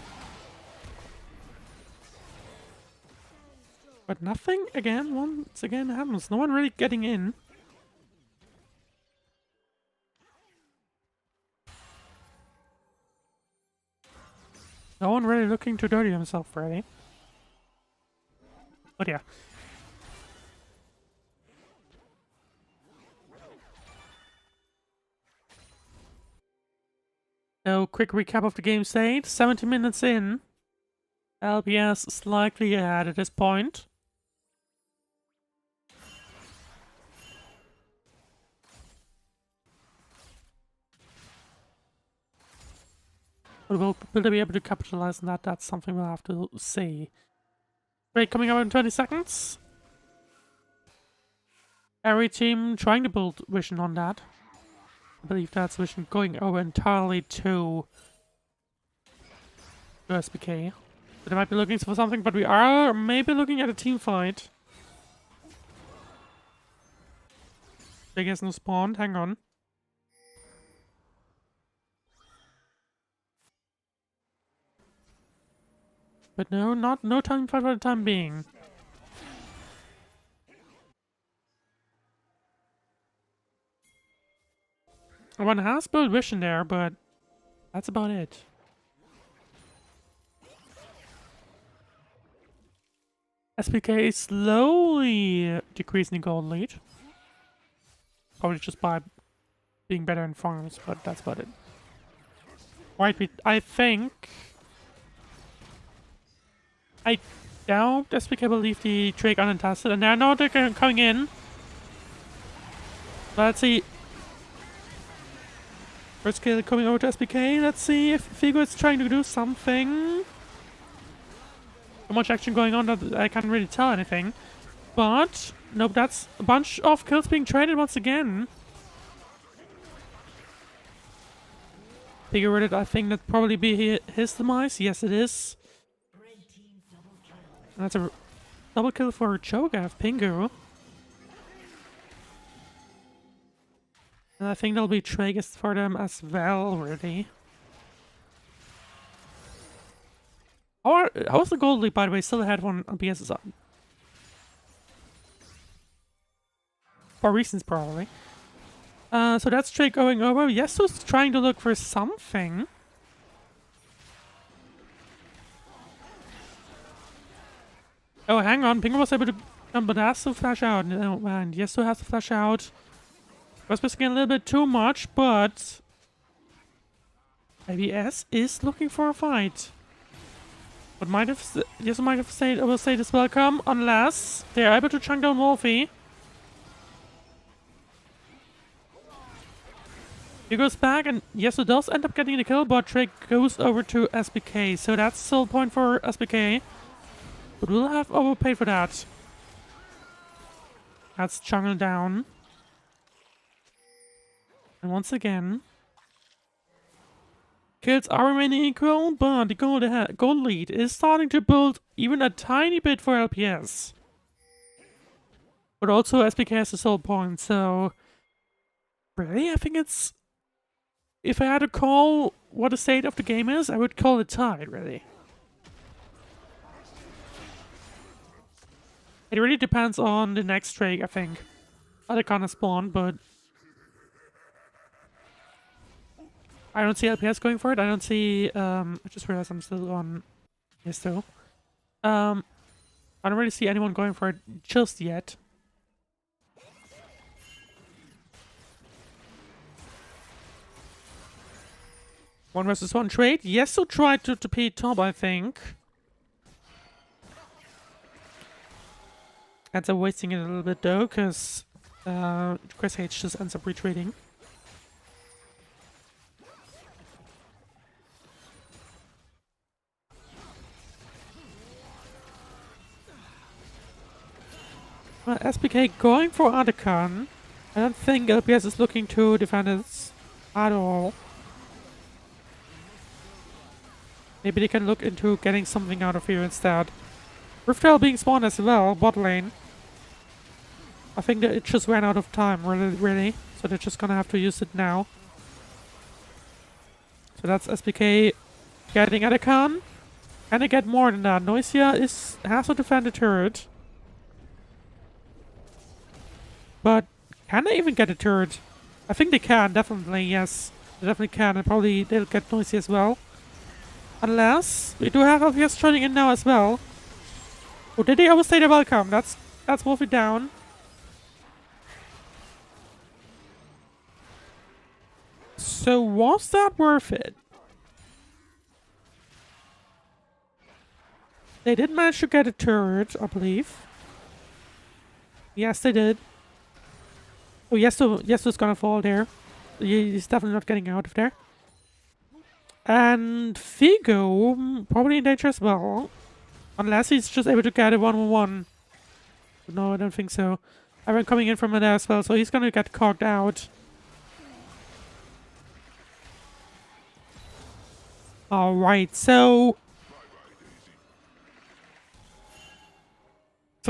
But nothing again, once again happens. No one really getting in. No one really looking to dirty himself, really. But yeah. So, quick recap of the game state. 70 minutes in. LPS slightly ahead at this point. But will they be able to capitalize on that? That's something we'll have to see. Break coming up in 20 seconds. Every team trying to build vision on that. I believe that's vision going over entirely to SBK. But they might be looking for something, but we are maybe looking at a team fight. Big has no spawn, hang on. But no, no time fight for the time being. One has built vision there, but that's about it. SPK is slowly decreasing the gold lead. Probably just by being better in farms, but that's about it. Right, I think... I doubt SPK will leave the Drake untested, and now they're coming in. Let's see. First kill coming over to SPK. Let's see if Figo is trying to do something. So much action going on that I can't really tell anything. But, nope, that's a bunch of kills being traded once again. Figo read it, I think that'd probably be his demise. Yes, it is. And that's a double kill for Cho'Gath, Pingu. And I think there'll be Tragus for them as well, really. How's the gold lead, by the way? Still ahead on BS's on. For reasons, probably. So that's Drake going over. Yesu's trying to look for something. Oh, hang on. Pingu was able to... but has to flash out. No, and Yesu has to flash out. Was missing a little bit too much, but... ABS is looking for a fight. But Yesu might have stayed, overstayed his welcome, unless they're able to chunk down Wolfie. He goes back, and Yesu does end up getting the kill, but Drake goes over to SBK. So that's still a point for SBK. But we'll have overpaid for that. That's jungle down. And once again, kills are remaining equal, but the gold lead is starting to build even a tiny bit for LPS. But also SBK has a sole point, so... Really? I think it's... If I had to call what the state of the game is, I would call it tied, really. It really depends on the next Drake, I think. Other kind of spawn, but... I don't see LPS going for it. I don't see... I just realized I'm still on... Yes, though. I don't really see anyone going for it just yet. One versus one trade. Yesu tried to TP top, I think. Ends up wasting it a little bit though, because Chris H just ends up retreating. SPK going for Artican. I don't think LPS is looking to defend it at all. Maybe they can look into getting something out of here instead. Riftel being spawned as well, bot lane. I think that it just ran out of time, really. So they're just gonna have to use it now. So that's SPK getting Artican. And they get more than that. Noisia has to defend the turret. But can they even get a turret? I think they can, definitely, yes. They definitely can, and probably they'll get Noisy as well. Unless we do have LPS trading in now as well. Oh, did they overstay their welcome? That's Wolfie down. So was that worth it? They did manage to get a turret, I believe. Yes, they did. Oh, Yesu's gonna fall there. He's definitely not getting out of there. And Figo probably in danger as well. Unless he's just able to get a 1-on-1. No, I don't think so. Iron coming in from there as well, so he's gonna get cogged out. Alright, so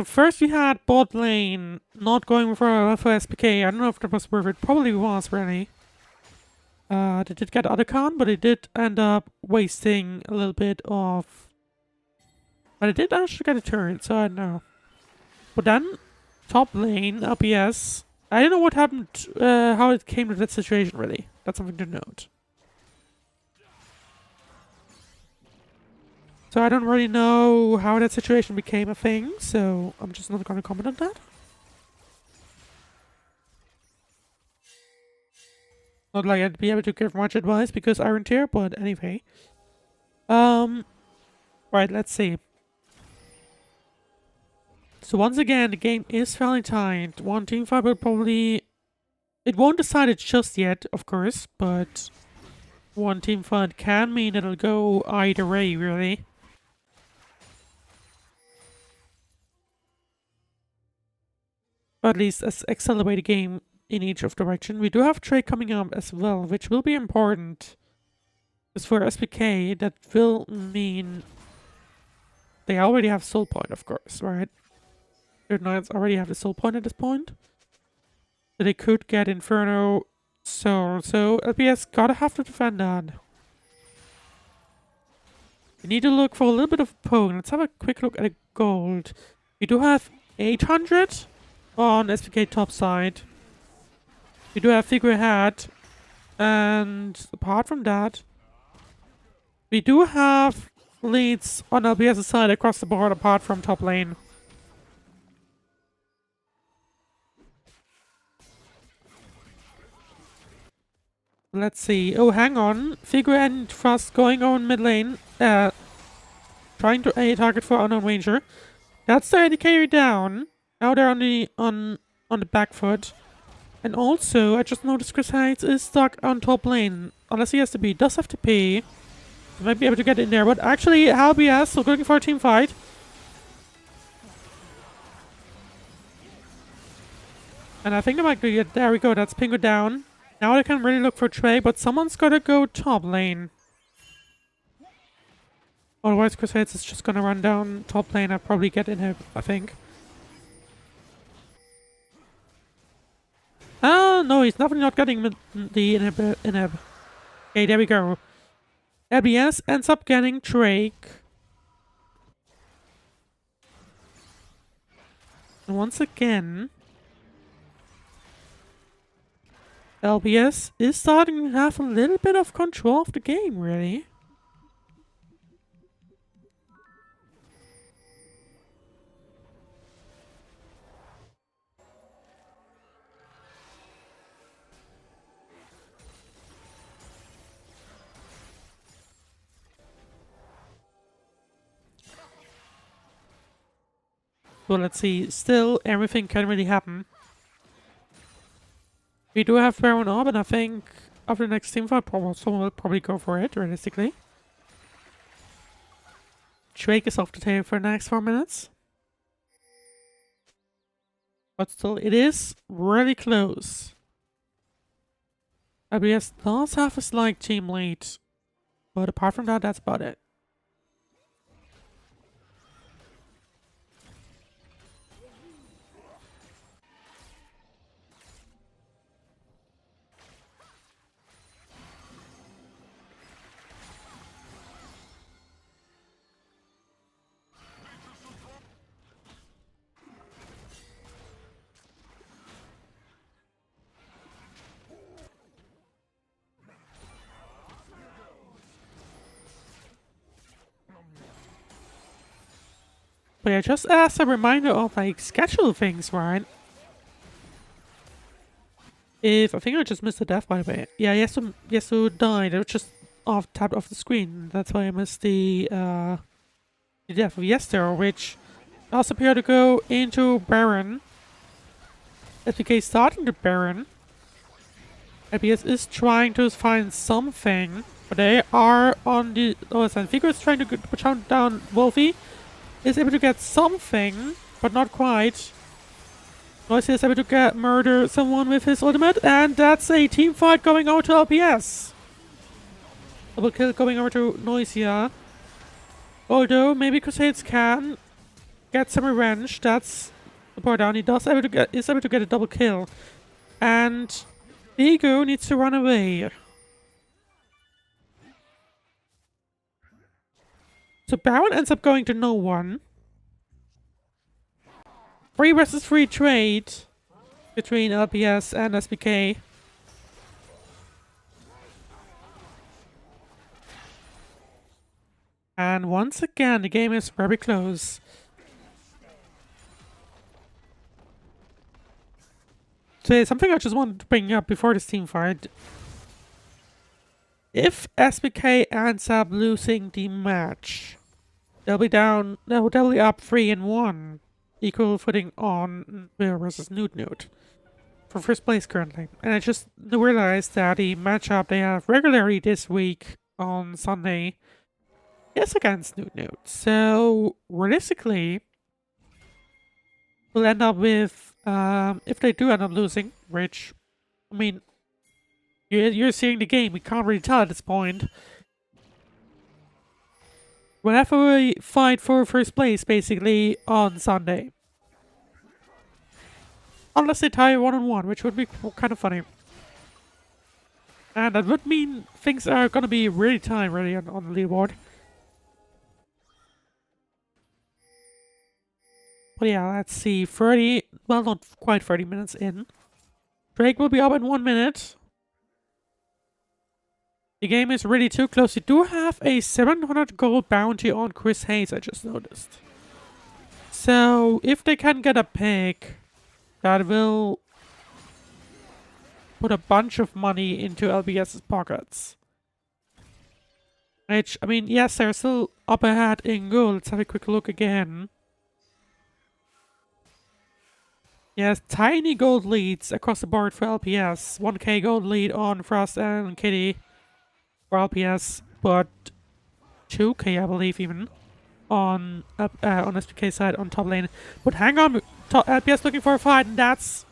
first we had bot lane not going for SPK. I don't know if that was worth it. Probably was, really. They did get other con, but it did end up wasting a little bit of... But it did actually get a turret, so I don't know. But then, top lane, LPS. I don't know what happened, how it came to that situation, really. That's something to note. So I don't really know how that situation became a thing, so I'm just not going to comment on that. Not like I'd be able to give much advice because Iron Tier, but anyway. Right, let's see. So once again, the game is fairly tight. One teamfight will probably... It won't decide it just yet, of course, but one teamfight can mean it'll go either way, really. Or at least accelerate the game in each of direction. We do have trade coming up as well, which will be important. Because for SPK, that will mean they already have soul point, of course, right? Their knights already have the soul point at this point. So they could get Inferno Soul. So LPS gotta have to defend that. We need to look for a little bit of poke. Let's have a quick look at the gold. We do have 800 on SPK top side. We do have figurehead, and apart from that, we do have leads on LBS's side across the board apart from top lane. Let's see. Oh, hang on. Figurehead and Thrust going on mid lane. Trying to A target for unknown ranger. That's the AD carry down. Now they're on the back foot. And also, I just noticed Chris Heights is stuck on top lane. Unless he has to be. Does have to pay. He might be able to get in there. But actually, LBS still looking for a team fight. And I think they might get... There we go. That's Pingo down. Now they can really look for Trey. But someone's got to go top lane. Otherwise, Chris Heights is just going to run down top lane and probably get in here, I think. Oh, no, he's definitely not getting the inhib. Okay, there we go. LBS ends up getting Drake. And once again, LBS is starting to have a little bit of control of the game, really. So let's see, still everything can really happen. We do have Baron Orb, and I think after the next teamfight, someone will probably go for it, realistically. Drake is off the table for the next 4 minutes. But still, it is really close. LBS does have a slight team lead, but apart from that, that's about it. But yeah, just as a reminder of like schedule things, right? If I think I just missed the death, by the way. Yeah, Yesu died. It was just tapped off the screen. That's why I missed the death of Yester, which does appear to go into Baron. SPK starting the Baron. LBS is trying to find something, but they are on the other side. Figure is trying to push down Wolfie. Is able to get something, but not quite. Noisy is able to murder someone with his ultimate, and that's a team fight going over to LPS. Double kill going over to Noisia. Although maybe Crusades can get some revenge. That's the part down. He is able to get a double kill. And Ego needs to run away. So Baron ends up going to no one. 3 versus 3 trade between LPS and SBK. And once again, the game is very close. So something I just wanted to bring up before this team fight. If SBK ends up losing the match, they'll be down, they'll be up 3-1. Equal footing on Will versus Nude for first place currently. And I just realized that the matchup they have regularly this week on Sunday is against Nude. So realistically, we'll end up with, if they do end up losing, which, I mean, you're seeing the game, we can't really tell at this point. We'll have a fight for first place, basically, on Sunday. Unless they tie 1-1, which would be kind of funny. And that would mean things are gonna be really tight, really, on the leaderboard. But yeah, let's see, 30, well, not quite 30 minutes in. Drake will be up in 1 minute. The game is really too close. You do have a 700 gold bounty on Chris Hayes, I just noticed. So, if they can get a pick, that will put a bunch of money into LBS's pockets. Which, I mean, yes, they're still up ahead in gold. Let's have a quick look again. Yes, tiny gold leads across the board for LPS. 1k gold lead on Frost and Kitty for LPS, but 2k I believe even on SPK side on top lane. But hang on, LPS looking for a fight, and that's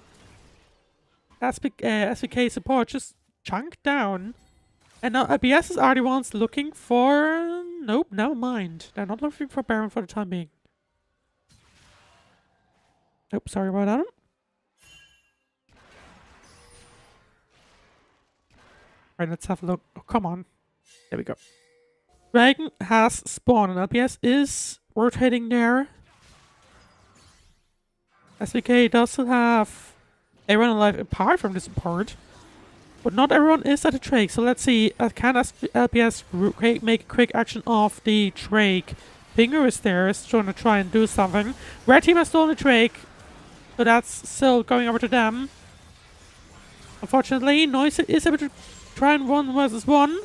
SPK support just chunked down. And now LPS are the ones looking for... Nope, never mind. They're not looking for Baron for the time being. Nope, sorry about that. Alright, let's have a look. Oh, come on. There we go. Dragon has spawned and LPS is rotating there. SVK does still have everyone alive apart from the support. But not everyone is at the Drake. So let's see. Can LPS make a quick action off the Drake? Finger is there. Is trying to try and do something. Red team has stolen the Drake. So that's still going over to them. Unfortunately, Noise is able to try and 1 versus 1.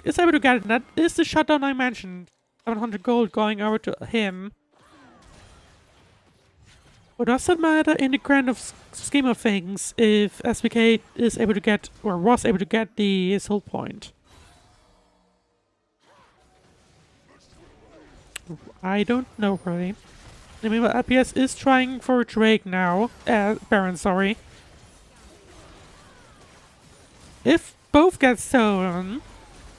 Is able to get it. And that is the shutdown I mentioned. 700 gold going over to him. But does it matter in the grand of scheme of things if SBK is able to get, or was able to get the soul point? I don't know really. I mean, LPS is trying for Drake now. Baron, sorry. If both get stolen,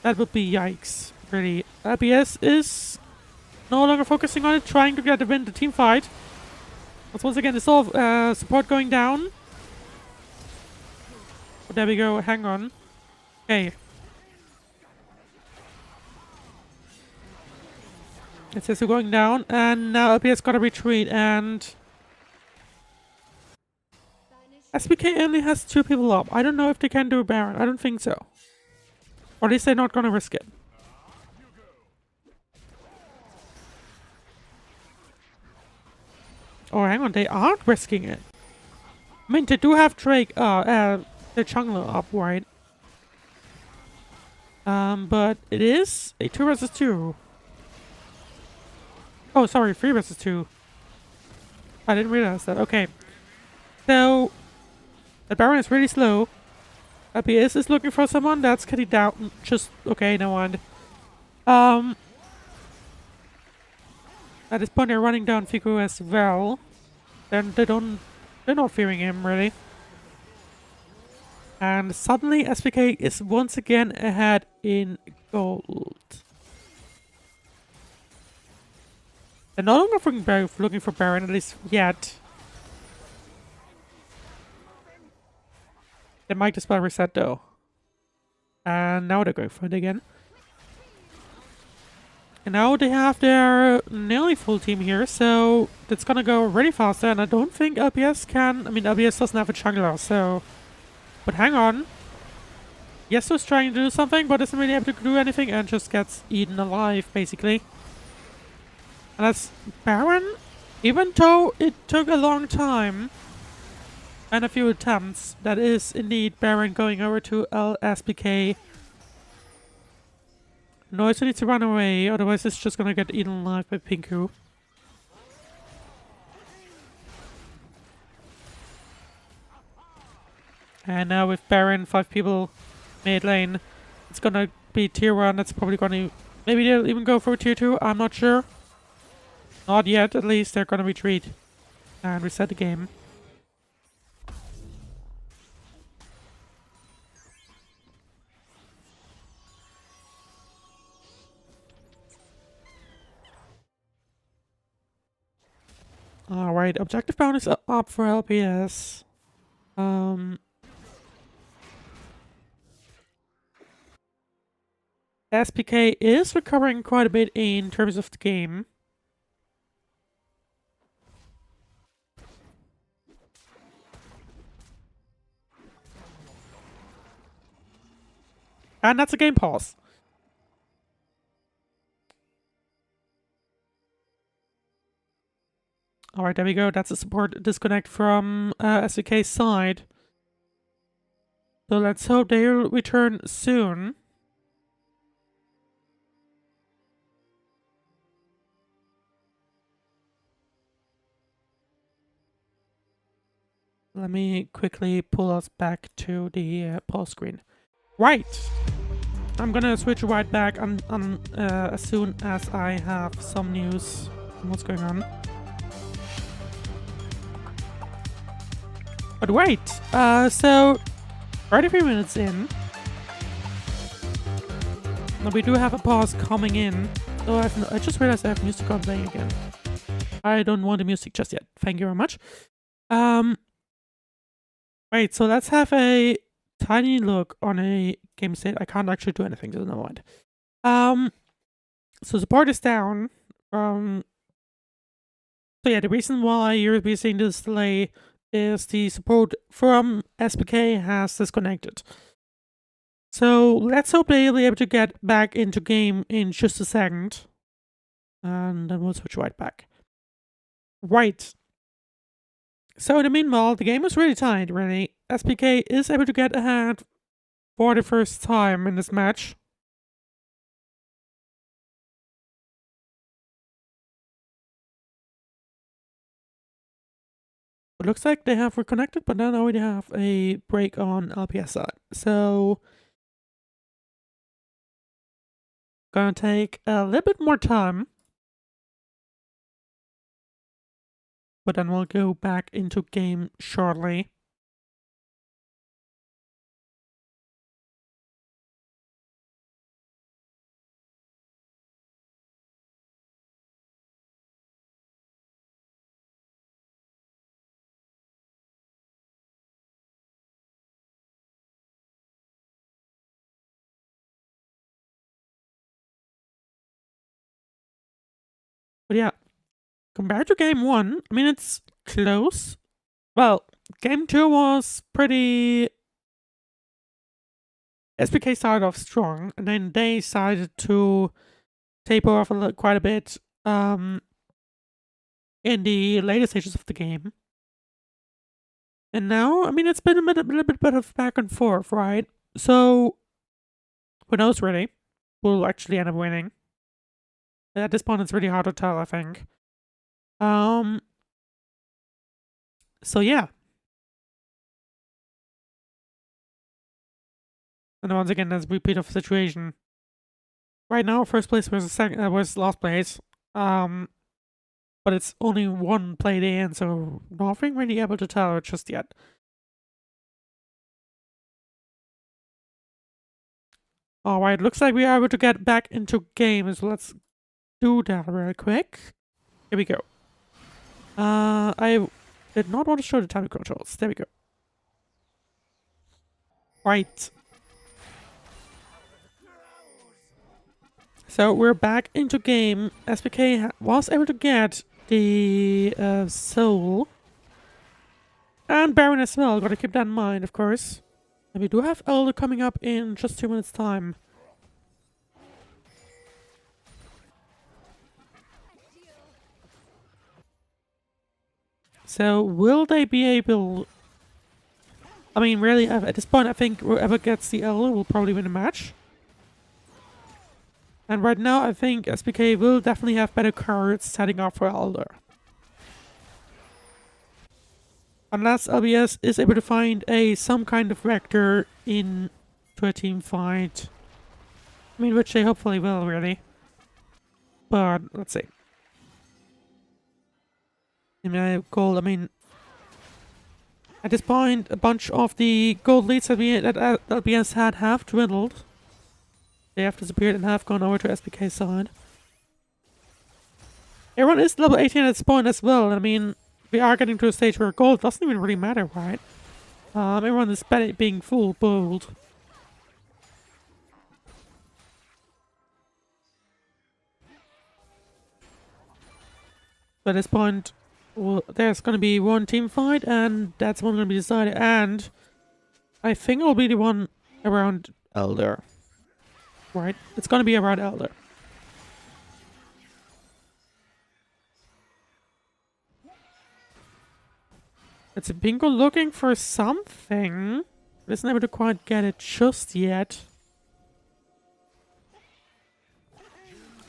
that would be yikes, really. LPS is no longer focusing on it, trying to get the win the team fight. But once again, it's all support going down. Oh, there we go, hang on. Okay. It's just going down, and now LPS gotta retreat, and SBK only has 2 people up. I don't know if they can do a Baron. I don't think so. Or at least they're not gonna risk it. Oh, hang on, they aren't risking it. I mean, they do have Drake, the jungler up, right? But it is a 2 versus 2. Oh, sorry, 3 versus 2. I didn't realize that. Okay. So, the Baron is really slow. LPS is looking for someone. That's Kitty down. Just, okay, no mind. At this point, they're running down Fiku as well. Then they don't They're not fearing him, really. And suddenly SPK is once again ahead in gold. They're no longer looking for Baron, at least yet. They might as well reset though. And now they're going for it again. And now they have their nearly full team here, so it's gonna go really faster, and I don't think LPS can... I mean, LPS doesn't have a jungler, so... But hang on. Yesu's trying to do something, but isn't really able to do anything, and just gets eaten alive, basically. And that's Baron. Even though it took a long time and a few attempts, that is indeed Baron going over to LSPK. Noise needs to run away, otherwise it's just gonna get eaten alive by Pinku. And now with Baron, 5 people mid lane, it's gonna be tier 1, that's probably gonna... Maybe they'll even go for tier 2, I'm not sure. Not yet, at least they're gonna retreat and reset the game. Alright, objective bonus up for LPS. SPK is recovering quite a bit in terms of the game. And that's a game pause. Alright, there we go. That's a support disconnect from SPK's side. So let's hope they'll return soon. Let me quickly pull us back to the pause screen. Right! I'm gonna switch right back as soon as I have some news on what's going on. But wait! So 33 minutes in. Now we do have a pause coming in. Oh, I just realized I have music on playing again. I don't want the music just yet. Thank you very much. Wait, so let's have a tiny look on a game state. I can't actually do anything, so never mind. So support is down. So yeah, the reason why you're seeing this delay is the support from SPK has disconnected. So let's hope they'll be able to get back into game in just a second. And then we'll switch right back. Right. So in the meanwhile, the game is really tight, really. SPK is able to get ahead for the first time in this match. It looks like they have reconnected, but then now we have a break on LPS side. So gonna take a little bit more time. But then we'll go back into game shortly. But yeah, compared to game 1, I mean, it's close. Well, game 2 was pretty... SPK started off strong, and then they decided to taper off quite a bit in the later stages of the game. And now, I mean, it's been a little bit of back and forth, right? So, who knows, really? We'll actually end up winning. At this point, it's really hard to tell, I think. So yeah. And once again, that's a repeat of the situation. Right now, first place was last place. but it's only one Playday in, so nothing really able to tell just yet. Alright, looks like we are able to get back into games. Let's do that real quick. Here we go. I did not want to show the time controls. There we go. Right. So we're back into game. SPK was able to get the soul. And Baron as well. Gotta keep that in mind, of course. And we do have Elder coming up in just 2 minutes' time. So, will they be able... I mean, really, at this point, I think whoever gets the Elder will probably win the match. And right now, I think SPK will definitely have better cards setting up for Elder. Unless LBS is able to find some kind of vector into a team fight. I mean, which they hopefully will, really. But, let's see. In my goal, I mean... At this point, a bunch of the gold leads that LBS had have dwindled. They have disappeared and have gone over to SPK's side. Everyone is level 18 at this point as well. I mean, we are getting to a stage where gold doesn't even really matter, right? Everyone is being full bold. So at this point, well, there's going to be one team fight, and that's one going to be decided. And I think it'll be the one around Elder. Right? It's going to be around Elder. It's a Bingo looking for something. Isn't able to quite get it just yet.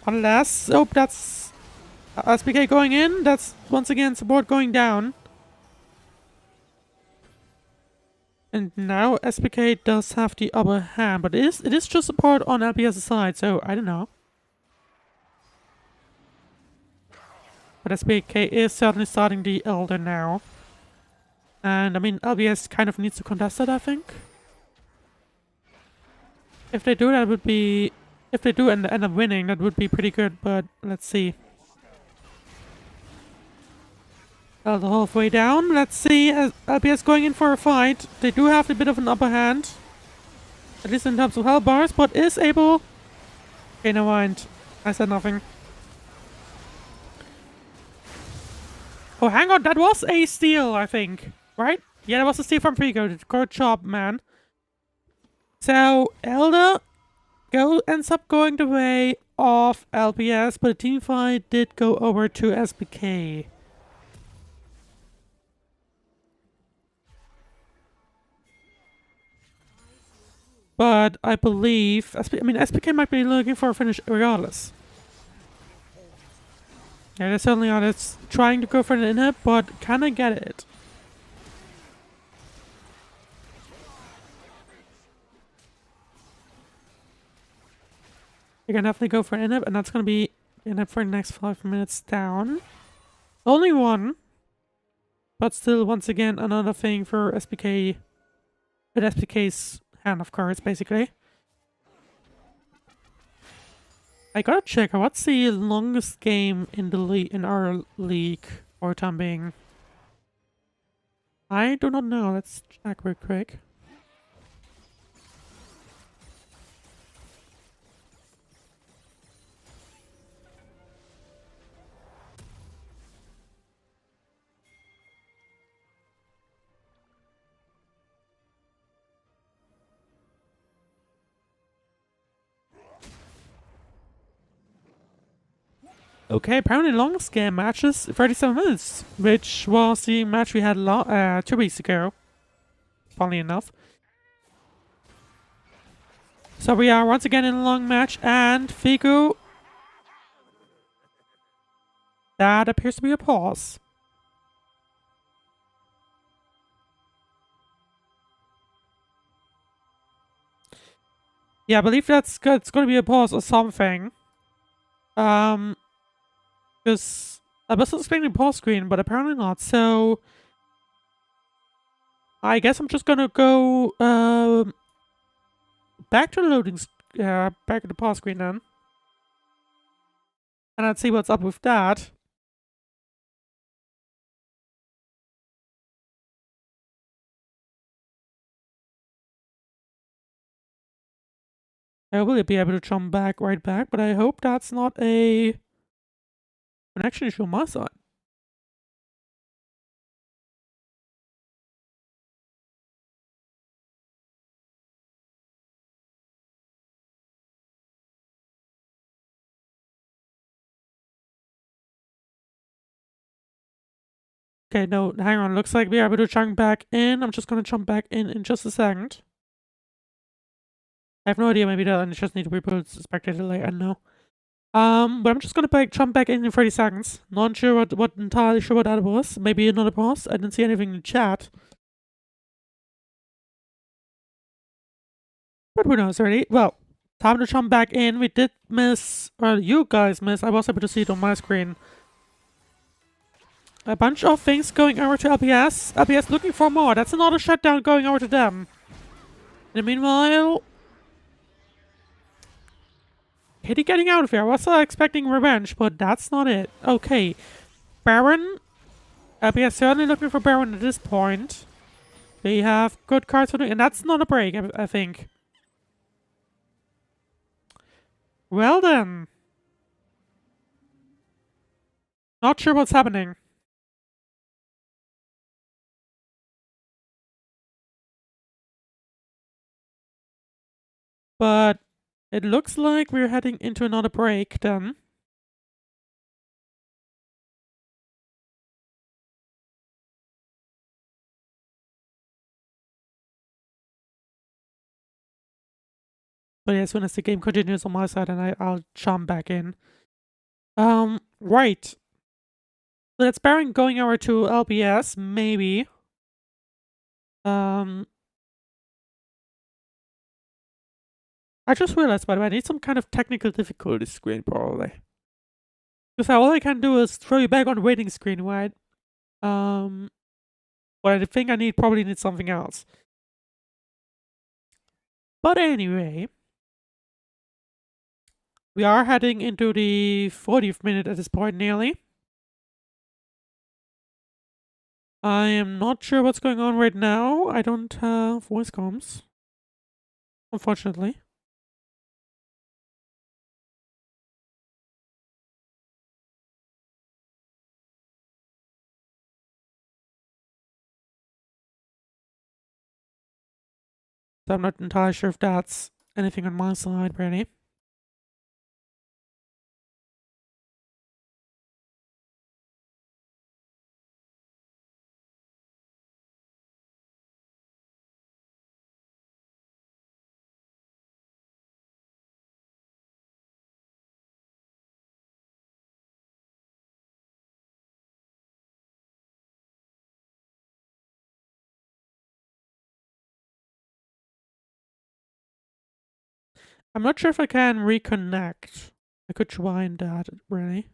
Unless... Oh, that's... SPK going in. That's once again support going down. And now SPK does have the upper hand, but it is just support on LBS's side, so I don't know. But SPK is certainly starting the Elder now. And I mean, LBS kind of needs to contest it, I think. If they do, that would be... If they do end up winning, that would be pretty good, but let's see. Elder halfway down. Let's see. LBS going in for a fight. They do have a bit of an upper hand. At least in terms of health bars, but is able... Okay, never mind. I said nothing. Oh, hang on. That was a steal, I think. Right? Yeah, that was a steal from Frigo. Good job, man. So, Elder ends up going the way of LBS, but the team fight did go over to SPK. But I believe... SPK might be looking for a finish regardless. Yeah, they certainly are. It's trying to go for an inhib, but can I get it? You can definitely go for an inhib, and that's going to be inhib for the next 5 minutes down. Only one. But still, once again, another thing for SPK. With SPK's hand of cards, basically. I gotta check, what's the longest game in the in our league for the time being? I do not know. Let's check real quick. Okay, apparently longest game match is 37 minutes, which was the match we had 2 weeks ago. Funnily enough. So we are once again in a long match, and Figu... That appears to be a pause. Yeah, I believe it's going to be a pause or something. Because I was expecting pause screen, but apparently not. So I guess I'm just gonna go back to the back to the pause screen then, and I'll see what's up with that. I will be able to jump right back, but I hope that's not a connection issue on my side. Okay, no, hang on. Looks like we're able to jump back in. I'm just gonna jump back in just a second. I have no idea. Maybe that I just need to rebuild spectator delay. I don't know. But I'm just gonna jump back in 30 seconds. Not sure what entirely sure what that was. Maybe another pause. I didn't see anything in the chat. But who knows, already? Well, time to jump back in. We did miss, or you guys missed. I was able to see it on my screen. A bunch of things going over to LPS. LPS looking for more. That's another shutdown going over to them. In the meanwhile, Kitty getting out of here. I was expecting revenge, but that's not it. Okay. Baron. LPS certainly looking for Baron at this point. They have good cards for doing, and that's not a break, I think. Well then. Not sure what's happening. But it looks like we're heading into another break then. But yeah, as soon as the game continues on my side, and I'll jump back in. Right. That's Baron going over to LPS, maybe. I just realized, by the way, I need some kind of technical difficulty screen, probably. Because all I can do is throw you back on the waiting screen, right? But I think I probably need something else. But anyway, we are heading into the 40th minute at this point, nearly. I am not sure what's going on right now. I don't have voice comms, unfortunately. So I'm not entirely sure if that's anything on my side, really. I'm not sure if I can reconnect. I could try and that, really.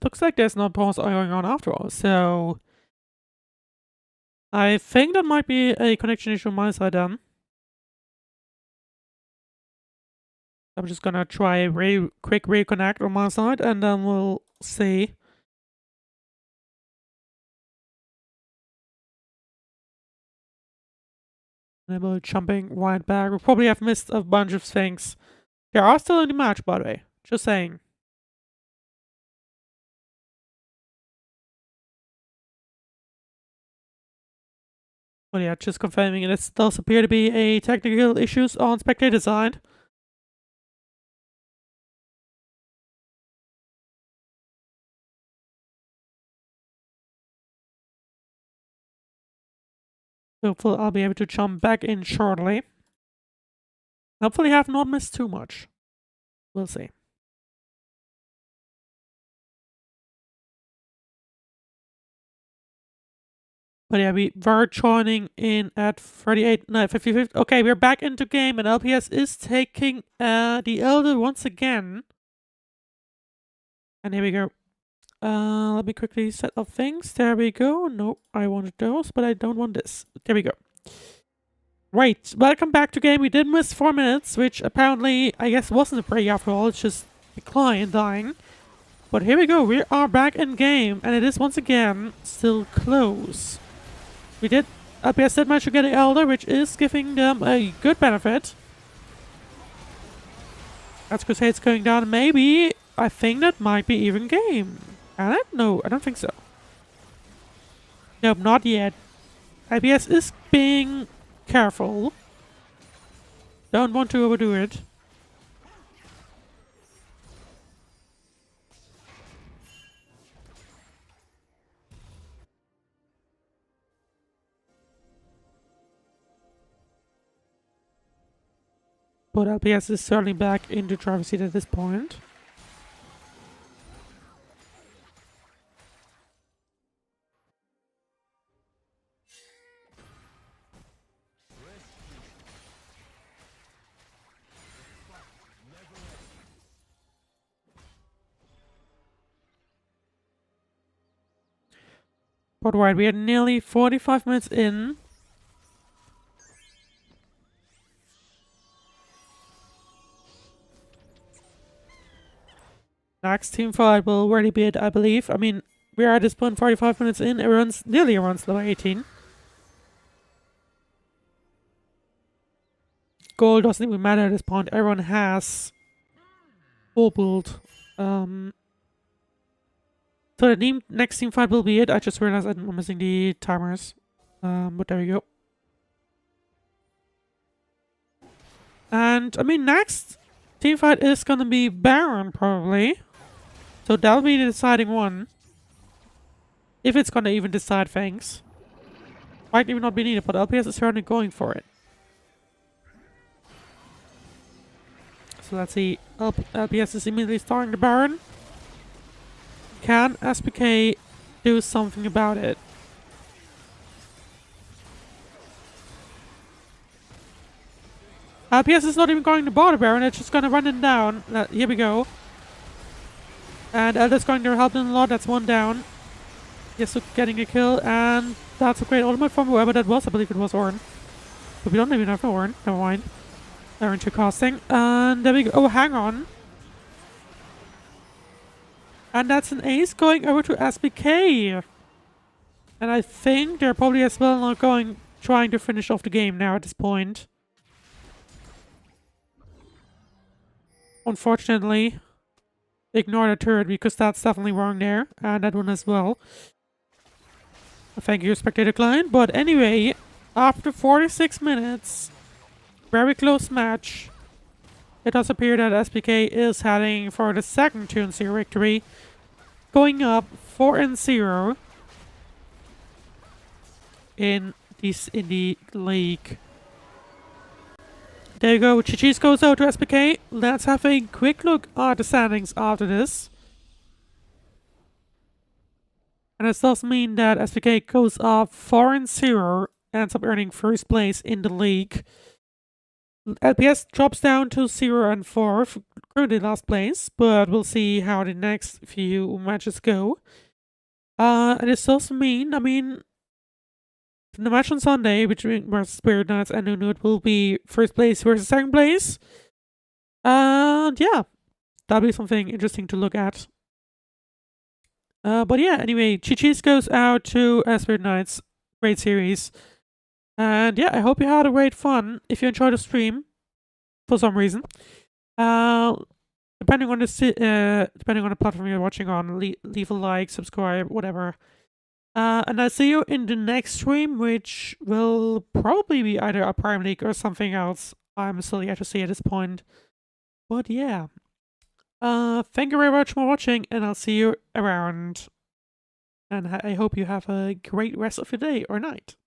Looks like there's no pause going on after all, so I think that might be a connection issue on my side then. I'm just gonna try a quick reconnect on my side, and then we'll see. And we're jumping right back. We probably have missed a bunch of things. They are still in the match, by the way. Just saying. But yeah, just confirming it does appear to be a technical issues on spectator side. Hopefully I'll be able to jump back in shortly. Hopefully I have not missed too much. We'll see. But yeah, we were joining in at 50. Okay, we're back into game, and LPS is taking the Elder once again. And here we go. Let me quickly set up things. There we go. No, I wanted those, but I don't want this. There we go. Right, welcome back to game. We did miss 4 minutes, which apparently, I guess, wasn't a break after all. It's just a client dying. But here we go. We are back in game, and it is once again still close. LPS did manage to get an Elder, which is giving them a good benefit. That's Crusades going down. Maybe, I think that might be even game. Can it? No, I don't think so. Nope, not yet. LPS is being careful. Don't want to overdo it. But LPS is certainly back into driver's seat at this point. But right, we are nearly 45 minutes in. Next team fight will already be it, I believe. I mean, we are at this point 45 minutes in. Nearly everyone's level 18. Gold doesn't even matter at this point. Everyone has full build. So the next team fight will be it. I just realized I'm missing the timers. But there we go. And, I mean, next team fight is gonna be Baron, probably. So that'll be the deciding one. If it's gonna even decide things. Might even not be needed, but LPS is certainly going for it. So let's see. LPS is immediately starting the Baron. Can SPK do something about it? LPS is not even going to bother Baron, it's just gonna run it down. Here we go. And Elder's going to help them a lot, that's one down. Yes, so getting a kill, and that's a great ultimate from whoever that was. I believe it was Ornn. But we don't even have Ornn, never mind. They're into casting, and there we go. Oh, hang on. And that's an ace going over to SPK. And I think they're probably as well not trying to finish off the game now at this point. Unfortunately, ignore the turret because that's definitely wrong there. And that one as well. Thank you, spectator client. But anyway, after 46 minutes, very close match. It does appear that SPK is heading for the second 2-0 victory. Going up 4-0 in the league. There you go. GG's goes out to SPK. Let's have a quick look at the standings after this. And this does mean that SPK goes up 4-0, ends up earning first place in the league. LPS drops down to 0-4, currently last place, but we'll see how the next few matches go. And this does mean, I mean, the match on Sunday between Spirit Knights and Nunut will be first place versus second place. And yeah, that'll be something interesting to look at. But yeah, anyway, GG's goes out to Spirit Knights. Great series. And yeah, I hope you had a great fun. If you enjoyed the stream, for some reason, depending on the platform you're watching on, leave a like, subscribe, whatever. And I'll see you in the next stream, which will probably be either a Prime League or something else. I'm still yet to see at this point. But yeah, thank you very much for watching, and I'll see you around. And I hope you have a great rest of your day or night.